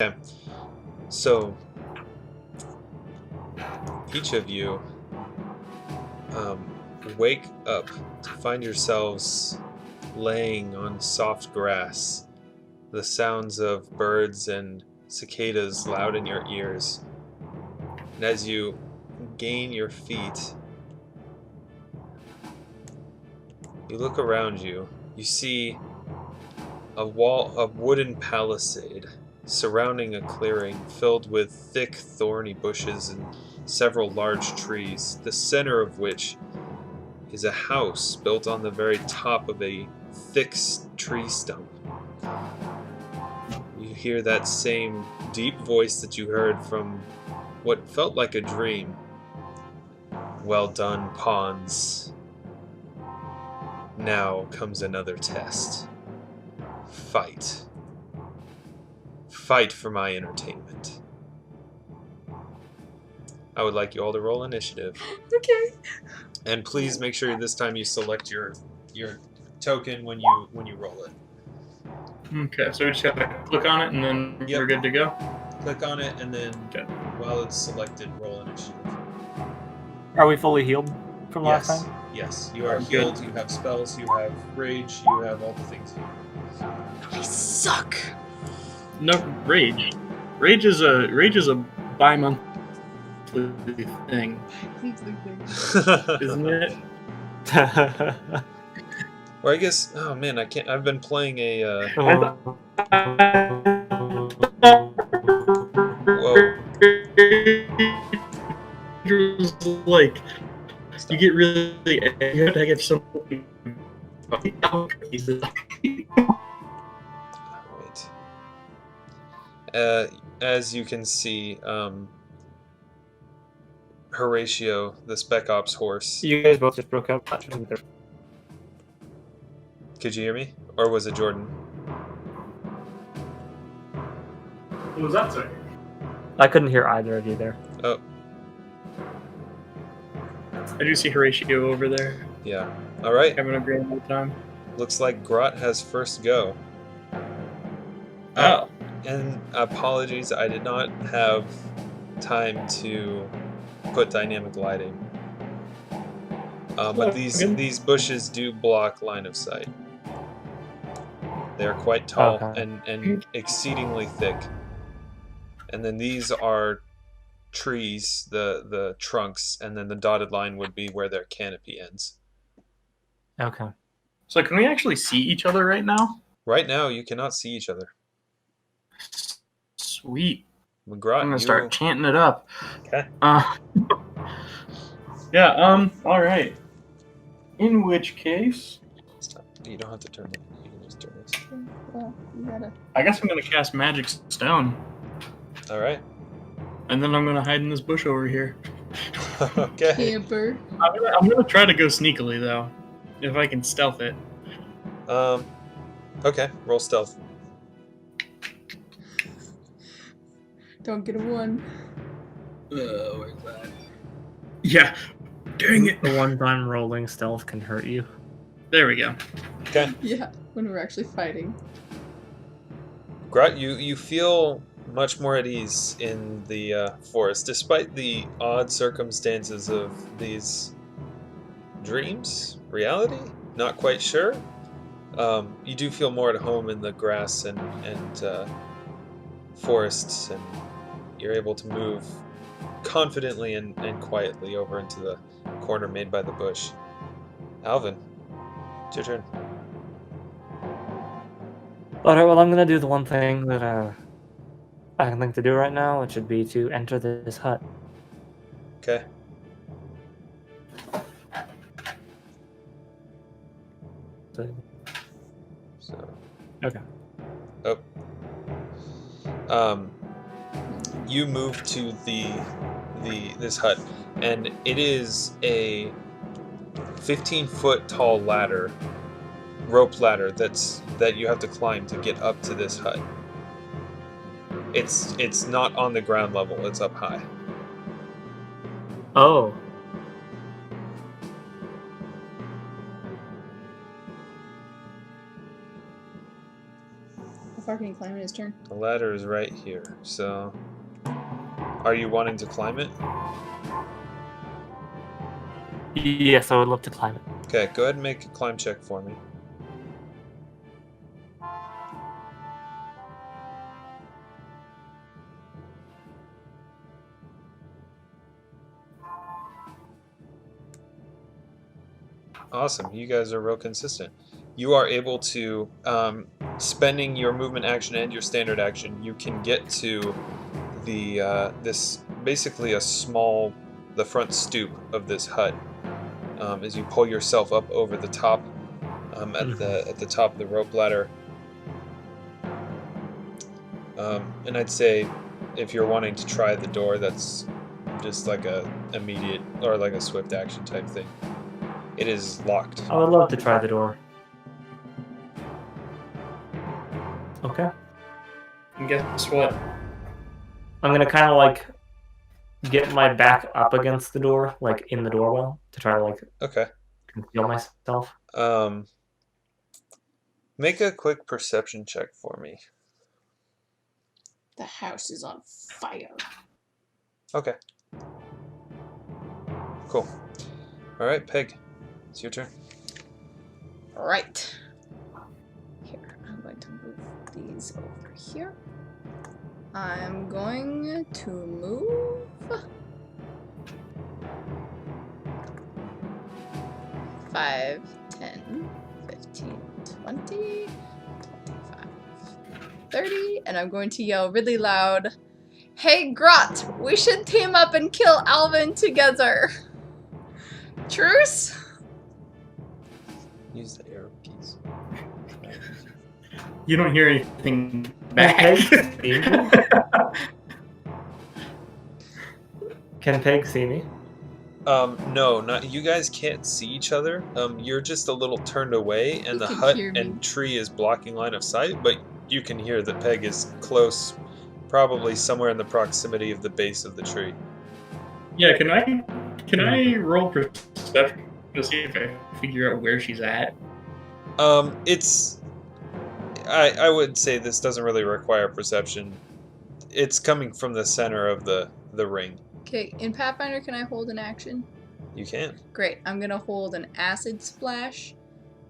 Okay. So each of you wake up to find yourselves laying on soft grass, the sounds of birds and cicadas loud in your ears. And as you gain your feet, you look around you. You see a wooden palisade surrounding a clearing filled with thick, thorny bushes and several large trees, the center of which is a house built on the very top of a thick tree stump. You hear that same deep voice that you heard from what felt like a dream. Well done, pawns. Now comes another test. Fight. Fight for my entertainment. I would like you all to roll initiative. Okay. And please make sure this time you select your token when you roll it. Okay, so we just gotta click on it and then Yep. we're good to go. Click on it and then Okay. while it's selected, roll initiative. Are we fully healed from last Yes. time? Yes. You are I'm healed, good. you have spells, you have rage, you have all the things you I suck. No rage. Rage is a bi-monthly thing, isn't it? Or I guess, oh man, I can't. I've been playing a. Oh. Whoa! Like you get really you have to get something. Wait. As you can see, Horatio, the Spec Ops horse. You guys both just broke up. Could you hear me, or was it Jordan? What was that, sir? I couldn't hear either of you there. Oh, I do see Horatio over there yeah. All right. having a great old time. Looks like Grot has first go. Oh. And apologies, I did not have time to put dynamic lighting. But these bushes do block line of sight. They're quite tall Okay. and exceedingly thick. And then these are trees, the trunks, and then the dotted line would be where their canopy ends. Okay. So can we actually see each other right now? Right now, you cannot see each other. Sweet. McGraw, I'm gonna start chanting it up. Okay. Yeah. All right. In which case, Stop. You don't have to turn it. You can just turn it. Well, you gotta. I guess I'm gonna cast Magic Stone, All right. and then I'm gonna hide in this bush over here. Okay. Camper. I'm gonna try to go sneakily though, if I can stealth it. Okay. Roll stealth. Don't get a 1. Where's that? Yeah. Dang it. The one time rolling stealth can hurt you. There we go. Okay. Yeah, when we're actually fighting. Grot, you feel much more at ease in the forest, despite the odd circumstances of these dreams, reality. Not quite sure. You do feel more at home in the grass and forests, and you're able to move confidently and quietly over into the corner made by the bush. Alvin, it's your turn. Alright, well, I'm gonna do the one thing that I can think to do right now, which would be to enter this hut. Okay. So. Okay. Oh. You move to this hut, and it is a 15-foot tall ladder, rope ladder that you have to climb to get up to this hut. It's not on the ground level; it's up high. Oh. How far can he climb in his turn? The ladder is right here. So, are you wanting to climb it? Yes, I would love to climb it. Okay, go ahead and make a climb check for me. Awesome, you guys are real consistent. You are able to, spending your movement action and your standard action, you can get to the this basically the front stoop of this hut. As you pull yourself up over the top, at the top of the rope ladder. And I'd say, if you're wanting to try the door, that's just like a immediate or like a swift action type thing. It is locked. I would love to try the door. Okay. And guess what? I'm gonna kind of like get my back up against the door, like in the doorwell, to try to like Okay. conceal myself. Make a quick perception check for me. The house is on fire. Okay. Cool. All right, Peg. It's your turn. Right. Here, I'm going to move these over here. I'm going to move 5, 10, 15, 20, 25, 30, and I'm going to yell really loud, "Hey Grot, we should team up and kill Alvin together. Truce?" Use the arrow keys. You don't hear anything back. Can Peg see me? No, not you guys can't see each other. You're just a little turned away, and You the can hut hear me. and tree is blocking line of sight. But you can hear that Peg is close, probably somewhere in the proximity of the base of the tree. Yeah, can I roll perception to see if I figure out where she's at? It's. I would say this doesn't really require perception. It's coming from the center of the ring. Okay, in Pathfinder, can I hold an action? You can. Great, I'm gonna hold an acid splash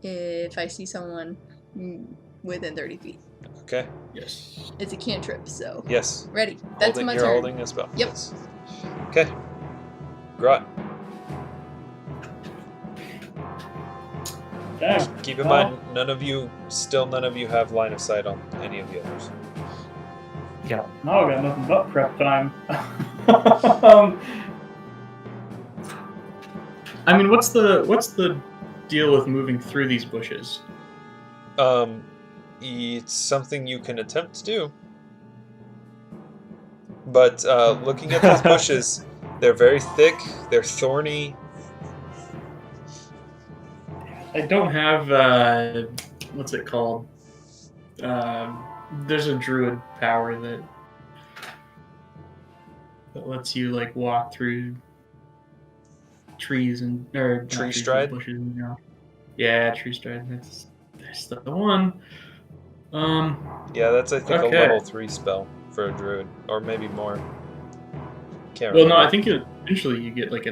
if I see someone within 30 feet. Okay. Yes. It's a cantrip, so Yes. ready. That's my You're turn. holding a spell. Yep. Yes. Okay. Grot. Yeah. Keep in mind, none of you have line of sight on any of the others. Yeah. No, I got nothing but prep time. I mean, what's the deal with moving through these bushes? It's something you can attempt to do. But looking at these bushes, they're very thick, they're thorny. I don't have what's it called? There's a druid power that lets you like walk through trees and or not Tree trees, stride? bushes. You know. Yeah, tree stride. That's the one. Yeah, that's I think Okay. a level 3 spell for a druid, or maybe more. Can't Well, remember. no, I think eventually you get like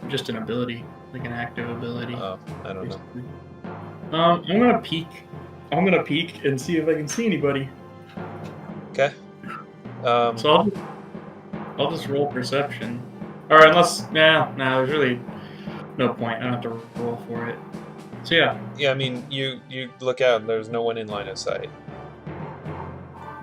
just an ability, like an active ability. Oh, I don't know. basically. I'm gonna peek and see if I can see anybody. Okay. So I'll just roll perception, or unless there's really no point. I don't have to roll for it. So yeah, yeah, I mean, you look out, and there's no one in line of sight.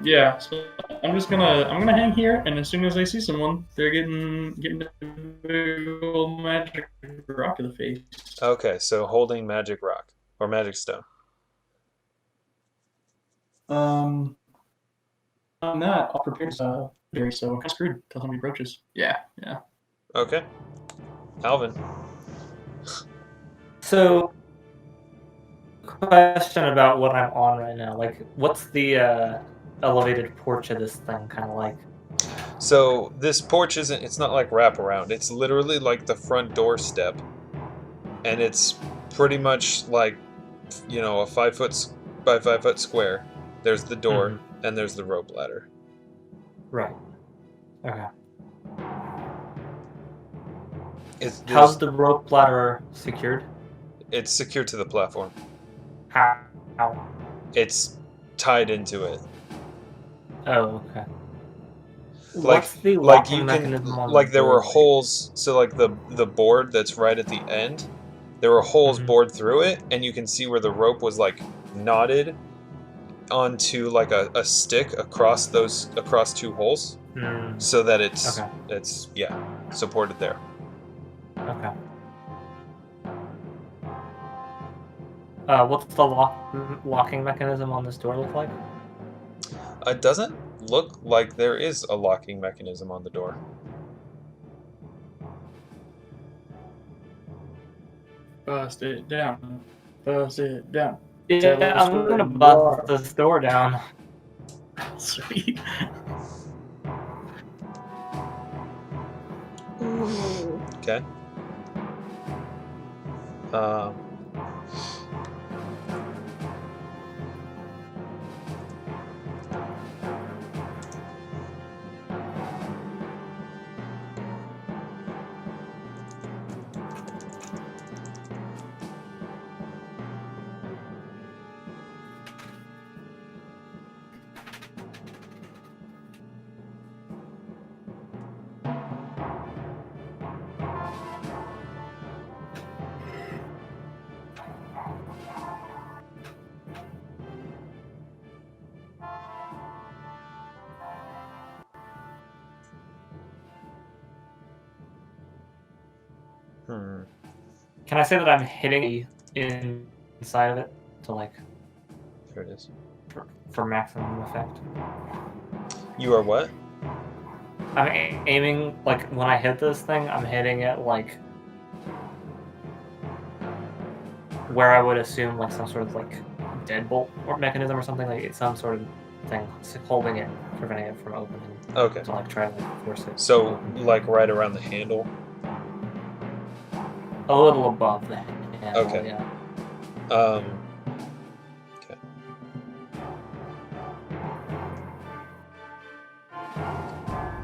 yeah. So I'm gonna hang here, and as soon as I see someone, they're getting a big old magic rock in the face. Okay, so holding magic rock or magic stone. On that, I'll prepare so I'm kind of screwed till somebody approaches. Yeah. Okay. Alvin. So, question about what I'm on right now. Like, what's the elevated porch of this thing kind of like? So this porch it's not like wraparound. It's literally like the front doorstep. And it's pretty much like, a 5 foot by 5 foot square. There's the door. and there's the rope ladder. Right. Okay. There's How's the rope ladder secured? it's secured to the platform. How? It's tied into it. Oh, okay. Like What's the like locking you mechanism can on like the there were doorway? holes. So like the board that's right at the end, there were holes bored through it, and you can see where the rope was like knotted onto like a stick across two holes, so that it's supported there. Okay. What's the locking mechanism on this door look like? It doesn't look like there is a locking mechanism on the door. Bust it down. Bust it down. Yeah, I'm gonna bust this door down. Sweet. Ooh. Okay. Can I say that I'm hitting inside of it to like? There it is. For maximum effect. You are what? I'm aiming, like, when I hit this thing, I'm hitting it, like, where I would assume, like, some sort of, like, deadbolt or mechanism or something, like, it's some sort of thing holding it, preventing it from opening. Okay. To, like, try to like, force it. So, like, right around the handle? A little above the handle, okay. Yeah. Okay.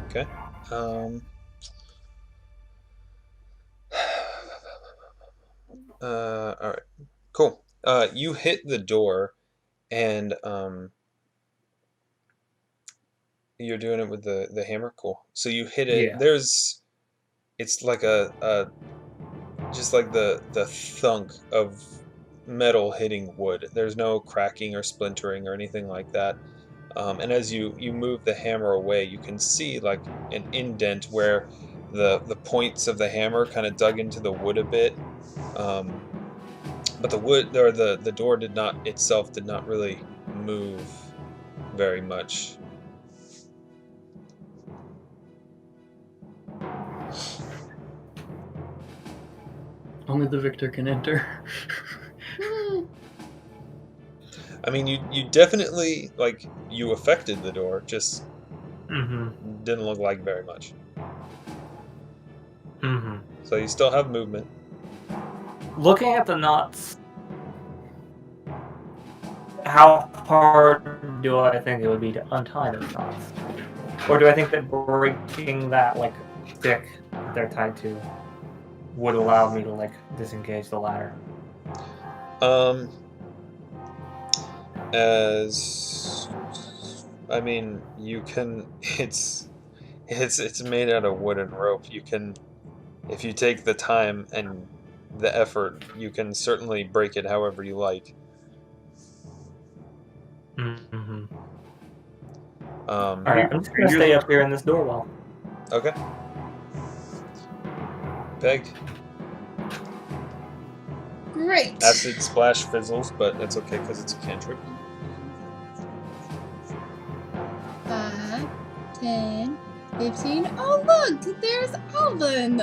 Okay. All right. Cool. You hit the door, and you're doing it with the hammer. Cool. So you hit it. Yeah. It's like just like the thunk of metal hitting wood. There's no cracking or splintering or anything like that. And as you move the hammer away, you can see like an indent where the points of the hammer kind of dug into the wood a bit. But the wood or the door did not really move very much. Only the victor can enter. I mean, you definitely, like, you affected the door, just didn't look like very much. So you still have movement. Looking at the knots, how hard do I think it would be to untie those knots? Or do I think that breaking that, like, stick that they're tied to would allow me to, like, disengage the ladder? I mean, you can. It's made out of wood and rope. You can, if you take the time and the effort, you can certainly break it however you like. Alright, I'm just gonna stay up here in this doorwell. Okay. Peg. Great. Acid splash fizzles, but that's okay because it's a cantrip. 5, 10, 15. Oh, look! There's Alvin!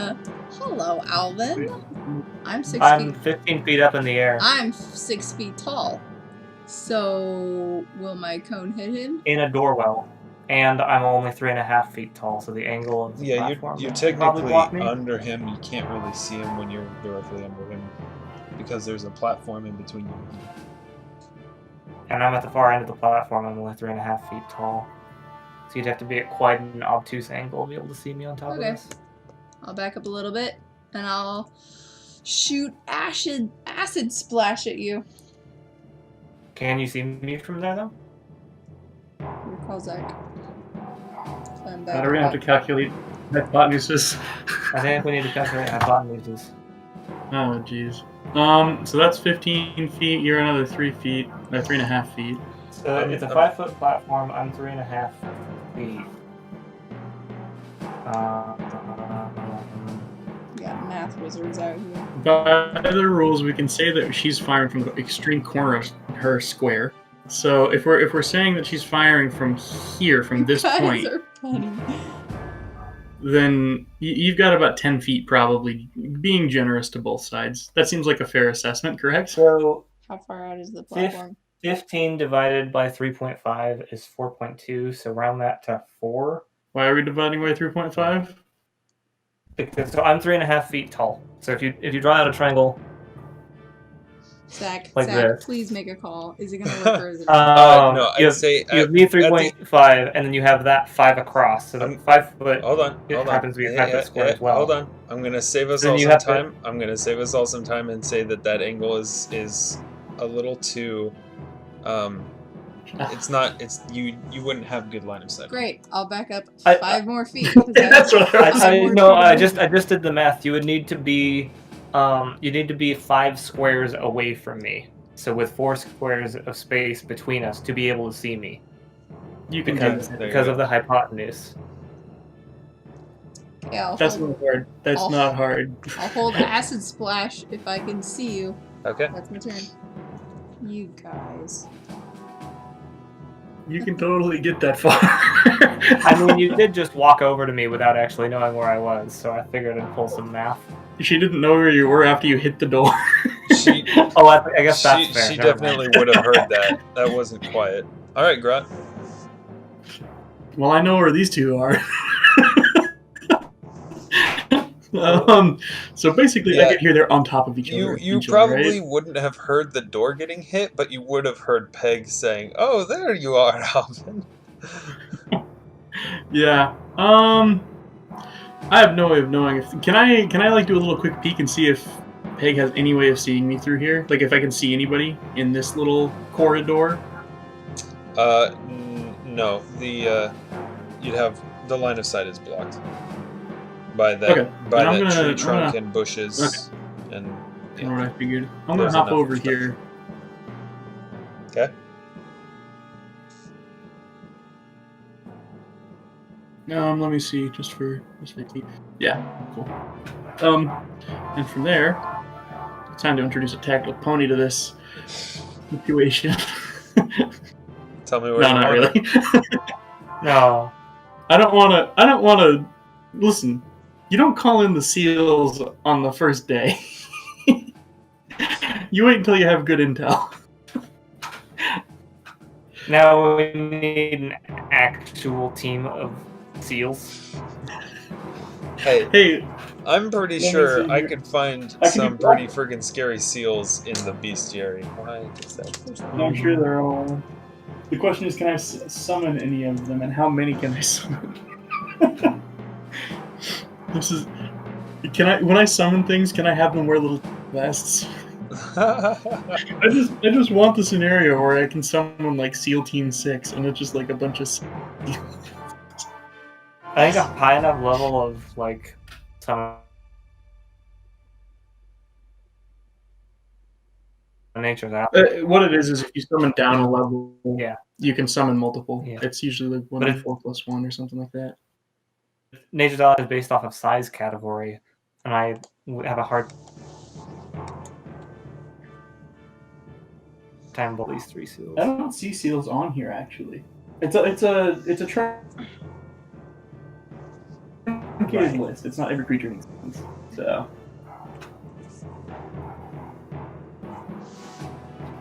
Hello, Alvin. I'm 6 feet. I'm 15 feet up in the air. I'm 6 feet tall. So, will my cone hit him? In a doorwell. And I'm only 3.5 feet tall, so the angle of the platform you're would probably block technically me. under him. You can't really see him when you're directly under him because there's a platform in between you and him. And I'm at the far end of the platform. I'm only 3.5 feet tall. So you'd have to be at quite an obtuse angle to be able to see me on top of this. I'll back up a little bit, and I'll shoot acid splash at you. Can you see me from there, though? Your call, Zach. So I'm We're back gonna have to up. calculate hypotenuses. I think we need to calculate hypotenuses. Oh, jeez. So that's 15 feet. You're another 3 feet, or 3.5 feet. So it's a 5-foot platform. I'm 3.5 feet. Yeah, math wizards out here. By the rules, we can say that she's firing from the extreme corner of her square. So if we're saying that she's firing from here, from this You guys point, are funny. then you've got about 10 feet probably, being generous to both sides. That seems like a fair assessment, correct? So How far out is the platform? 15 divided by 3.5 is 4.2. So round that to 4. Why are we dividing by 3.5? Because so I'm 3.5 feet tall. So if you draw out a triangle, Zach, like this. please make a call. Is it gonna work or is it? No, you I'd have, say you have me 3.5, and then you have that 5 across. So the 5 foot. Hold on. happens to be a 5-foot square as well. Hold on. I'm gonna save us Then all you some have to- time. I'm gonna save us all some time and say that angle is a little too. It's not. It's you. You wouldn't have good line of sight. Great. I'll back up I- 5 more feet. 'cause That's what I was I'm I working. just did the math. You would need to be 5 squares away from me. So with 4 squares of space between us to be able to see me. You can do Because that. There you because go. of the hypotenuse. Yeah, That's not hard. That's I'll- not hard. I'll hold acid splash if I can see you. Okay. That's my turn. You guys. You can totally get that far. I mean, you did just walk over to me without actually knowing where I was, so I figured I'd pull some math. She didn't know where you were after you hit the door. She. Oh, I guess that's fair. She Never definitely mind. would have heard that. That wasn't quiet. All right, Grot. Well, I know where these two are. So basically, Yeah. I get here, they're on top of each other. You probably wouldn't have heard the door getting hit, but you would have heard Peg saying, "Oh, there you are, Alvin." Yeah. I have no way of knowing if can I like do a little quick peek and see if Peg has any way of seeing me through here? Like if I can see anybody in this little corridor? No. You'd have the line of sight is blocked by that Okay. by Then I'm that gonna- tree I'm trunk gonna- and bushes and You know what I figured. I'm There's gonna hop enough over stuff. here. Okay. Let me see, just for safety. Yeah, cool. And from there, it's time to introduce a tactical pony to this situation. Tell me where No, you not want really. No. I don't wanna listen, you don't call in the seals on the first day. You wait until you have good intel. Now we need an actual team of seals. Hey, I'm pretty Let me sure see I here. could find I can some do pretty friggin' scary seals in the bestiary. Why is that? I'm sure they're all. The question is, can I summon any of them, and how many can I summon? This is. Can I? When I summon things, can I have them wear little vests? I just want the scenario where I can summon like SEAL Team 6, and it's just like a bunch of. I think a high enough level of like some nature's out. What it is if you summon down a level, Yeah. you can summon multiple. Yeah. It's usually like But 1d4+1 or something like that. Nature's out is based off of size category, and I have a hard time with these 3 seals. I don't see seals on here actually. It's a truncated list. It's not every creature needs things. So.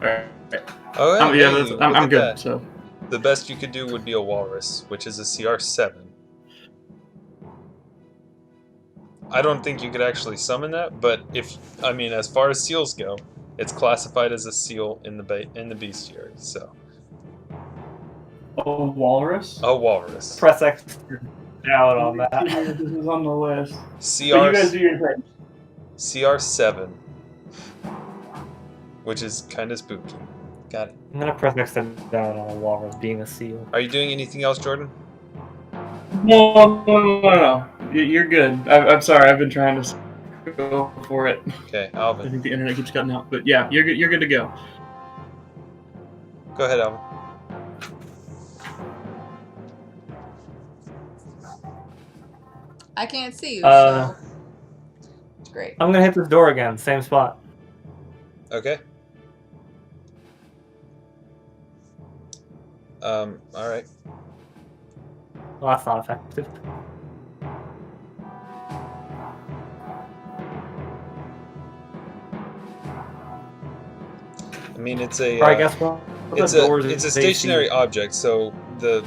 Alright. Oh, Yeah, hey, look I'm at good. that. So The best you could do would be a walrus, which is a CR7. I don't think you could actually summon that, but as far as seals go, It's classified as a seal in the bestiary. So Oh, walrus. a walrus. Press X down on This that. is on the list. CR But you guys do your thing. CR7, which is kind of spooky. Got it. I'm gonna press X down on a walrus being a seal. Are you doing anything else, Jordan? No. You're good. I'm sorry. I've been trying to go for it. Okay, I Alvin. think the internet keeps cutting out. But yeah, you're good. You're good to go. Go ahead, Alvin. I can't see you, Uh, so it's great. I'm gonna hit this door again, same spot. Okay. All right. Well, that's not effective. I mean, it's a. Or I guess what It's the a doors it's a they see- stationary object, so the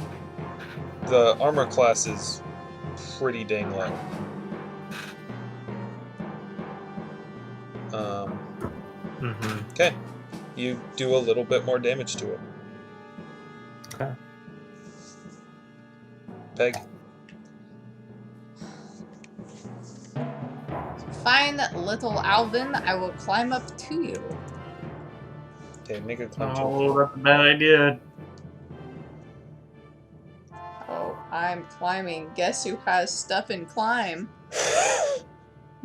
armor class is pretty dang low. Okay, you do a little bit more damage to it. Okay. Peg. Fine, little Alvin, I will climb up to you. Okay, make a climb check. Oh, that's a bad idea. Oh, I'm climbing. Guess who has stuff in climb?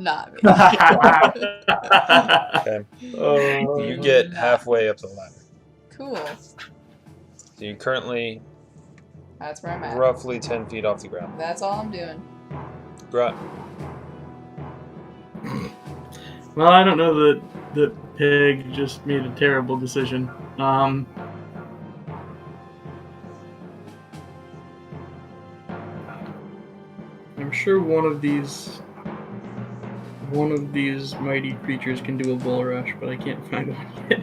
Not me. Okay, Oh, you get halfway up the ladder. Cool. So you're currently That's where I'm at. roughly 10 feet off the ground. That's all I'm doing. Grot. Well, I don't know that Pig just made a terrible decision. I'm sure one of these mighty creatures can do a bull rush, but I can't find one yet.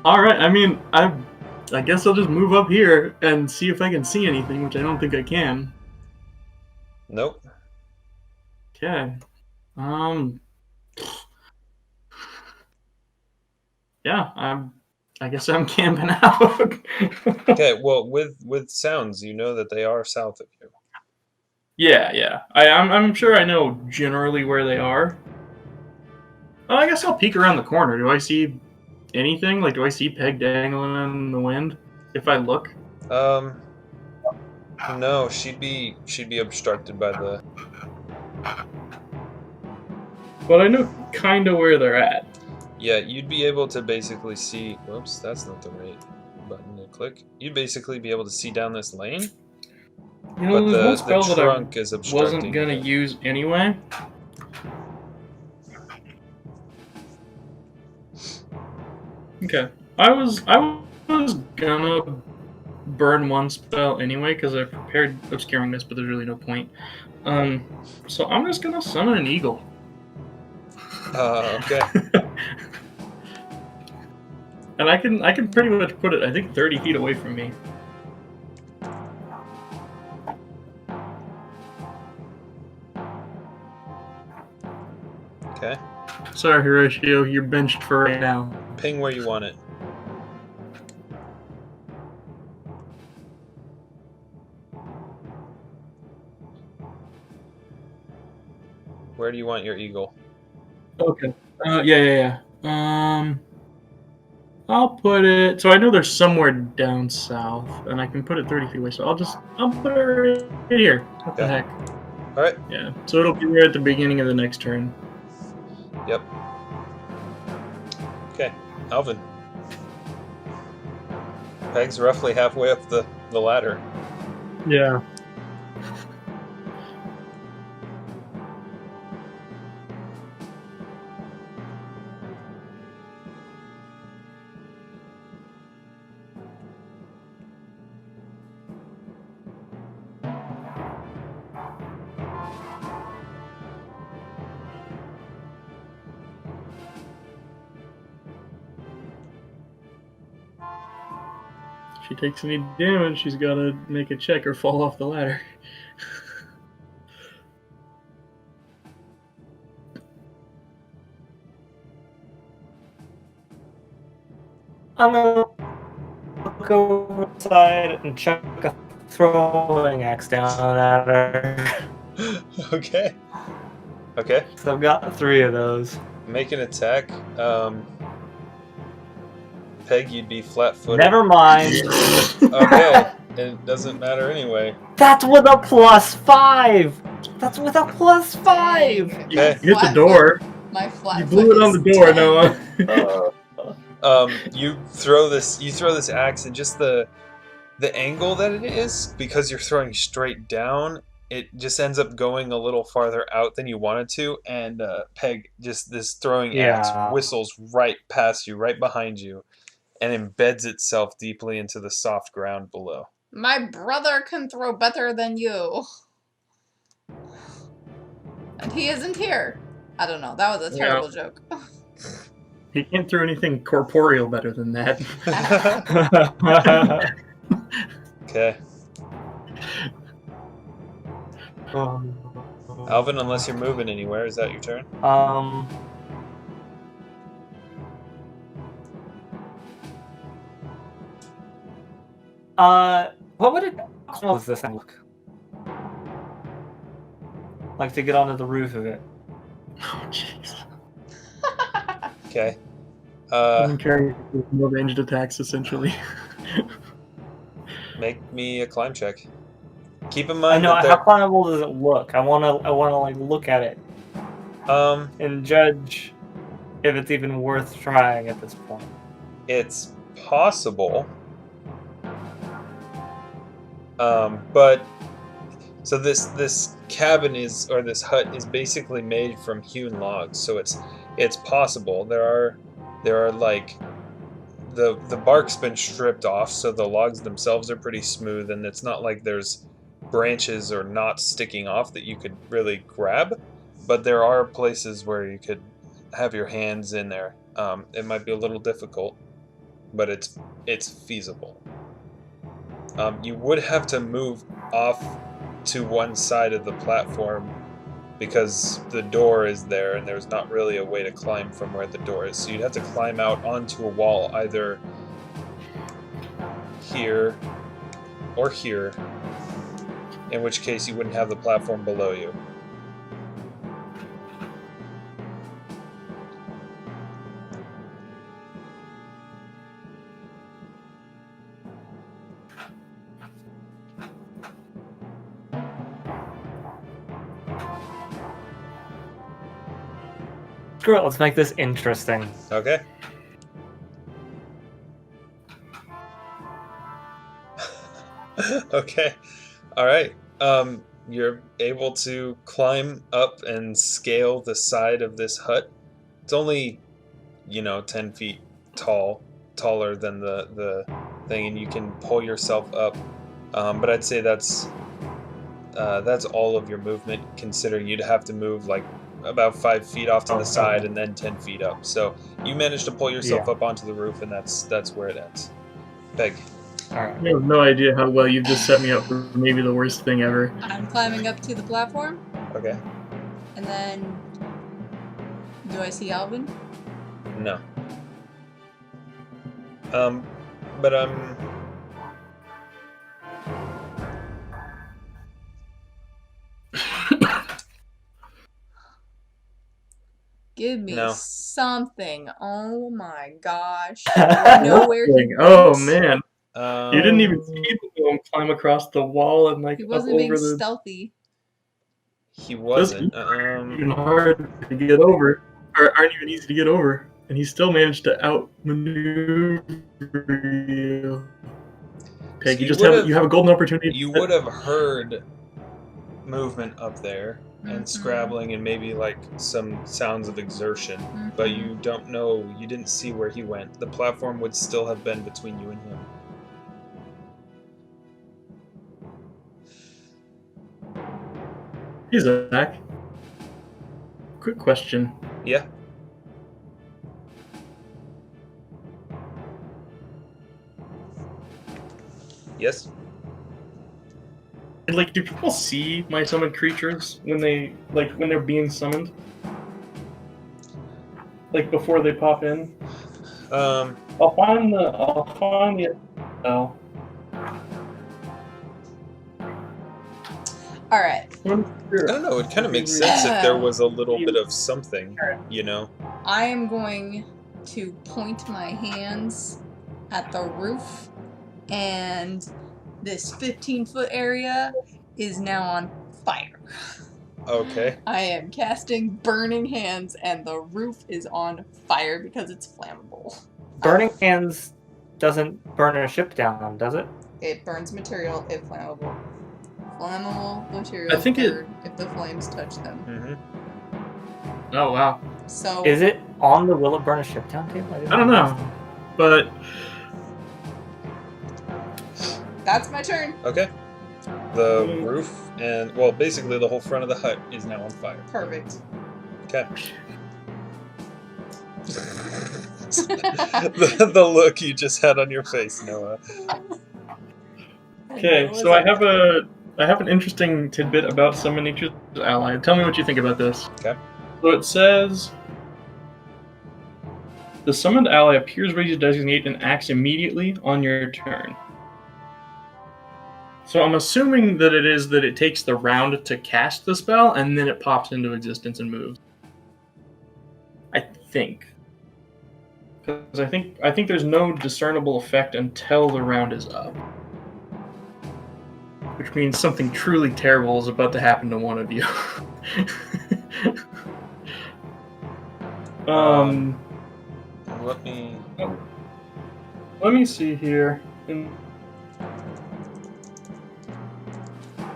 All right. I mean, I guess I'll just move up here and see if I can see anything, which I don't think I can. Nope. Okay. Yeah, I guess I'm camping out. Okay, well, with sounds, you know that they are south of you. Yeah. I'm sure I know generally where they are. Well, I guess I'll peek around the corner. Do I see anything? Like, do I see Peg dangling in the wind? If I look? No, she'd be obstructed by the. But I know kind of where they're at. Yeah, you'd be able to basically see. Whoops, that's not the right button to click. You'd basically be able to see down this lane, You know, but there's one the spell that I trunk is obstructing. wasn't gonna use anyway. Okay, I was gonna burn one spell anyway because I prepared obscuring this, but there's really no point. So I'm just gonna summon an eagle. Okay. And I can pretty much put it, I think, 30 feet away from me. Okay. Sorry, Horatio, you're benched for right now. Ping where you want it. Where do you want your eagle? Okay. Yeah. I'll put it. So I know there's somewhere down south, and I can put it 30 feet away. So I'll put it right here. What the Okay. heck? All right. Yeah. So it'll be there at the beginning of the next turn. Yep. Okay, Alvin. Peg's roughly halfway up the ladder. Yeah. If she takes any damage, she's got to make a check or fall off the ladder. I'm gonna look over the side and chuck a throwing axe down at her. Okay. Okay. So I've got 3 of those. Make an attack. Peg, you'd be flat-footed. Never mind. Okay. It doesn't matter anyway. That's with a +5. That's with a +5. Okay. You hit the door. My flat You blew it on the door, Noah. You throw this axe, and just the angle that it is, because you're throwing straight down, it just ends up going a little farther out than you wanted to, and Peg, just this throwing axe whistles right past you, right behind you, and embeds itself deeply into the soft ground below. My brother can throw better than you. And he isn't here. I don't know. That was a terrible joke. He can't throw anything corporeal better than that. Okay. Alvin, unless you're moving anywhere, is that your turn? What would it close this thing look? Like to get onto the roof of it. Oh, jeez. Okay. I'm carrying more ranged attacks, essentially. Make me a climb check. Keep in I mind know. that How climbable does it look? I wanna like look at it and judge if it's even worth trying at this point. it's possible. But so this cabin is, or this hut is basically made from hewn logs, so it's possible. There are like the bark's been stripped off, so the logs themselves are pretty smooth, and it's not like there's branches or knots sticking off that you could really grab, but there are places where you could have your hands in there. It might be a little difficult, but it's feasible. You would have to move off to one side of the platform because the door is there, and there's not really a way to climb from where the door is. So you'd have to climb out onto a wall, either here or here, in which case you wouldn't have the platform below you. Screw it. Let's make this interesting. Okay. Okay. All right. You're able to climb up and scale the side of this hut. It's only, 10 feet tall, taller than the thing, and you can pull yourself up. But I'd say that's all of your movement, considering you'd have to move like about 5 feet off to the side and then 10 feet up. So you managed to pull yourself up onto the roof, and that's where it ends. Peg. Alright. I have no idea how well you've just set me up for maybe the worst thing ever. I'm climbing up to the platform, Okay. and then do I see Alvin? No. But Give me No. something. Oh my gosh. I know where he Oh went. man, you didn't even see him climb across the wall and like He up wasn't being over the. stealthy. He wasn't. Even hard to get over, or aren't even easy to get over, and he still managed to outmaneuver you. Peg, So you have a golden opportunity. You would have heard movement up there and scrabbling and maybe like some sounds of exertion, but you don't know. You didn't see where he went. The platform would still have been between you and him. Hey Zach. Quick question. Yeah. Yes. Like, do people see my summoned creatures when they're being summoned? Like before they pop in? I'll find the. Oh. All right. I don't know. It kind of makes sense if there was a little bit of something, you know. I am going to point my hands at the roof, and this 15-foot area is now on fire. Okay. I am casting Burning Hands, and the roof is on fire because it's flammable. Burning Hands doesn't burn a ship down, does it? It burns material if flammable. Flammable materials I think burn if the flames touch them. Mm-hmm. Oh wow. So Is it on the Will It Burn a Ship Down table? I don't know, but that's my turn. Okay. The roof and, well, basically the whole front of the hut is now on fire. Perfect. Okay. the look you just had on your face, Noah. okay. So I have an interesting tidbit about Summon Nature's Ally. Tell me what you think about this. Okay. So it says the summoned ally appears ready to designate and acts immediately on your turn. So I'm assuming that it takes the round to cast the spell and then it pops into existence and moves. I think. Because I think there's no discernible effect until the round is up. Which means something truly terrible is about to happen to one of you. Let me see here in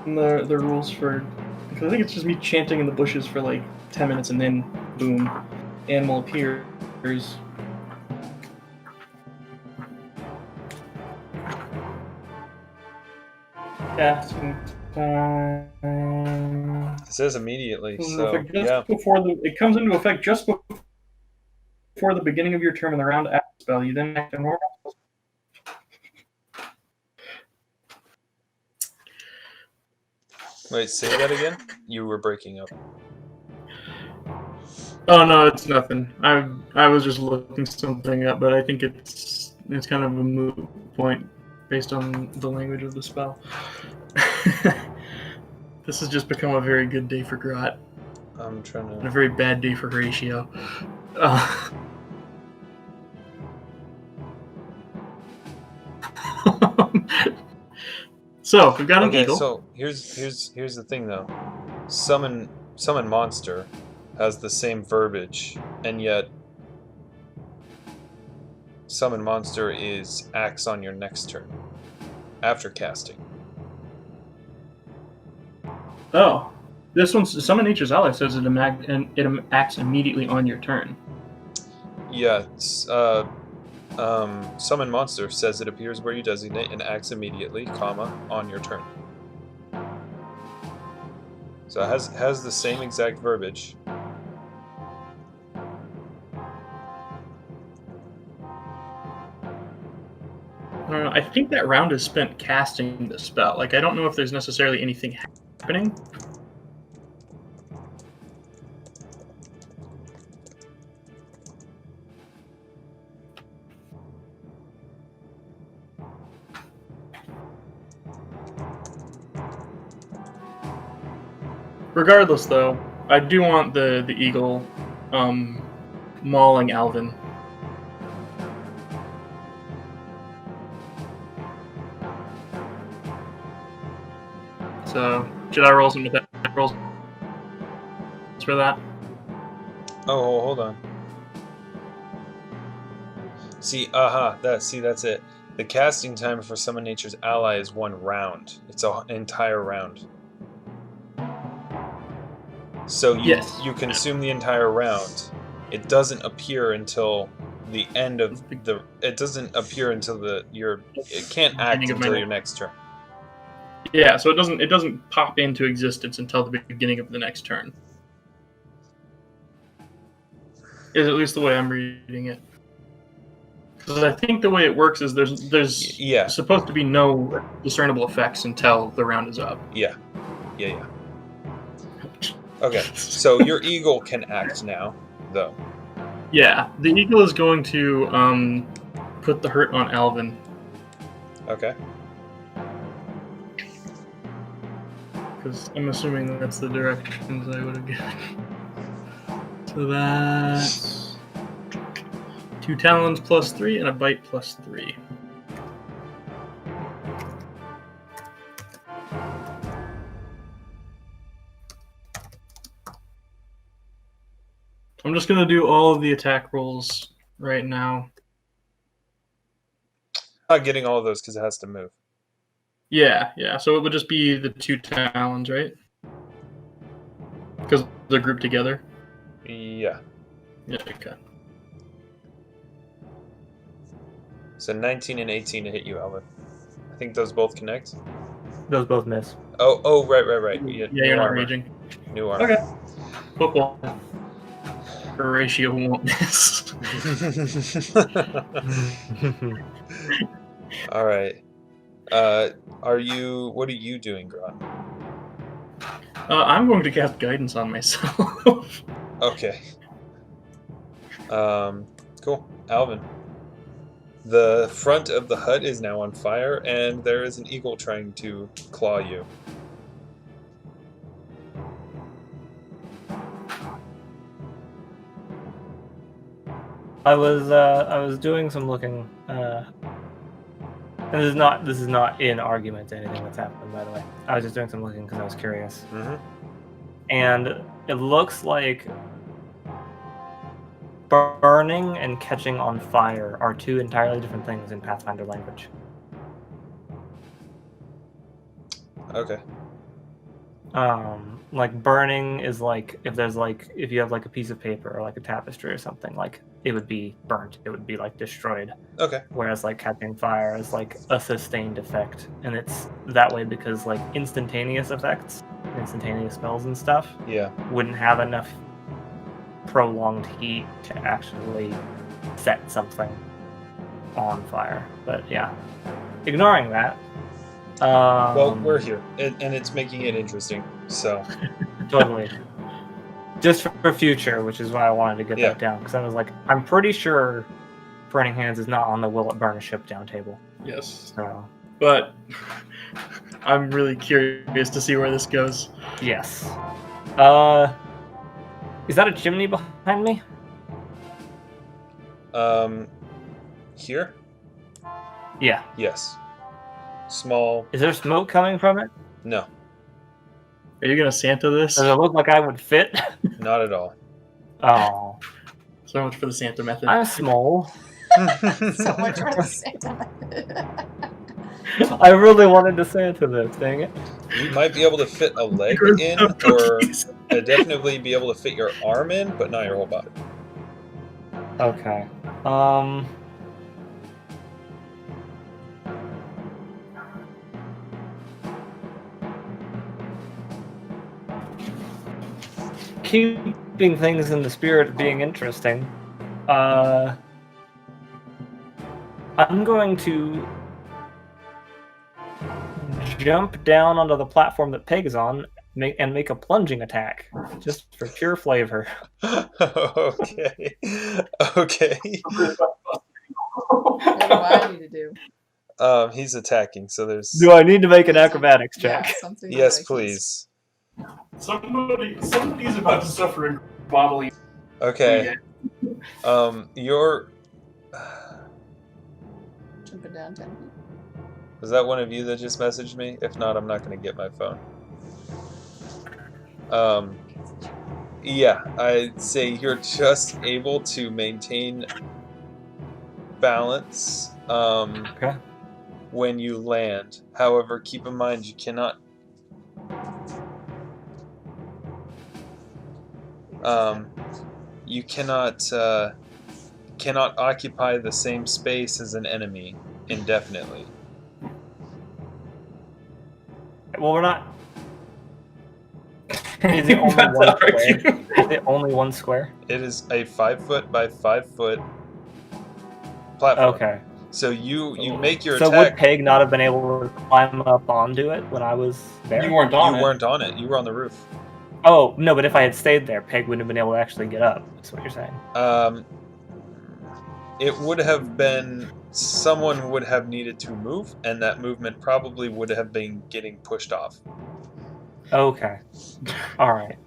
the rules for, because I think it's just me chanting in the bushes for like 10 minutes and then boom, animal appears. Casting time. It says immediately, so yeah. It comes into effect just before the beginning of your turn in the round after the spell. You then act a normal. Wait, say that again? You were breaking up. Oh no, it's nothing. I was just looking something up, but I think it's kind of a moot point based on the language of the spell. This has just become a very good day for Grot. I'm trying to. And a very bad day for Horatio. So we've got an eagle. So here's the thing though. Summon monster has the same verbiage, and yet summon monster is acts on your next turn after casting. Oh, this one's Summon Nature's Ally says it acts immediately on your turn. Yeah, summon monster says it appears where you designate and acts immediately, comma, on your turn. So it has the same exact verbiage. I don't know. I think that round is spent casting the spell. Like, I don't know if there's necessarily anything happening. Regardless, though, I do want the eagle mauling Alvin. So, should I roll some attack rolls for that? Oh, hold on. See, that's it. The casting time for Summon Nature's Ally is 1 round. It's an entire round. So you consume the entire round. It doesn't appear until the end of the. It doesn't appear until it can't act until your next turn. Yeah, so it doesn't pop into existence until the beginning of the next turn. Is at least the way I'm reading it. Because I think the way it works is there's supposed to be no discernible effects until the round is up. Yeah. Okay, so your eagle can act now, though. Yeah, the eagle is going to put the hurt on Alvin. Okay. Because I'm assuming that's the directions I would have given. So that's 2 talons plus 3 and a bite plus 3. I'm just gonna do all of the attack rolls right now. Not getting all of those because it has to move. Yeah. So it would just be the 2 talons, right? Because they're grouped together. Yeah. Yeah. Okay. So 19 and 18 to hit you, Alvin. I think those both connect. Those both miss. Oh, right. Yeah, New you're not armor. raging. New armor. Okay. Football. Horatio won't miss. All right. What are you doing, Gron? I'm going to cast guidance on myself. Okay. Cool. Alvin. The front of the hut is now on fire, and there is an eagle trying to claw you. I was doing some looking. And this is not in argument to anything that's happened, by the way. I was just doing some looking because I was curious. Mm-hmm. And it looks like burning and catching on fire are two entirely different things in Pathfinder language. Okay. Like burning is like if you have like a piece of paper or like a tapestry or something, like it would be burnt, it would be like destroyed. Okay. Whereas like catching fire is like a sustained effect, and it's that way because like instantaneous effects, instantaneous spells and stuff, Yeah. wouldn't have enough prolonged heat to actually set something on fire. But yeah, ignoring that. Well, we're here, and it's making it interesting. So Totally. Just for future, which is why I wanted to get that down, because I was like, I'm pretty sure Burning Hands is not on the Will It Burn a Ship down table. Yes. So, But I'm really curious to see where this goes. yes. Is that a chimney behind me? Here? Yeah. Yes. Small. Is there smoke coming from it? No, Are you gonna Santa this? Does it look like I would fit? not at all. Oh. So much for the Santa method. I'm small. So much for the Santa. I really wanted to Santa this, dang it. You might be able to fit a leg in, or definitely be able to fit your arm in, but not your whole body. Okay. Keeping things in the spirit of being interesting, I'm going to jump down onto the platform that Peg is on and make a plunging attack, just for pure flavor. Okay. Okay. What do I need to do? He's attacking, so there's. Do I need to make an acrobatics check? Yeah, something Yes, ridiculous. please. Somebody's about to suffer a bodily. Okay. You're. Jumping down 10 feet. Was that one of you that just messaged me? If not, I'm not going to get my phone. Yeah, I'd say you're just able to maintain balance Okay. when you land. However, keep in mind you cannot cannot occupy the same space as an enemy indefinitely. Well, we're not. Is it only one square? Is it only one square? It is a 5 foot by 5 foot platform. Okay. So you make your So would attack. Peg not have been able to climb up onto it when I was there? You weren't on You it. weren't on it. You were on the roof. Oh, no, but if I had stayed there, Peg wouldn't have been able to actually get up. That's what you're saying. it would have been someone would have needed to move, and that movement probably would have been getting pushed off. Okay. All right.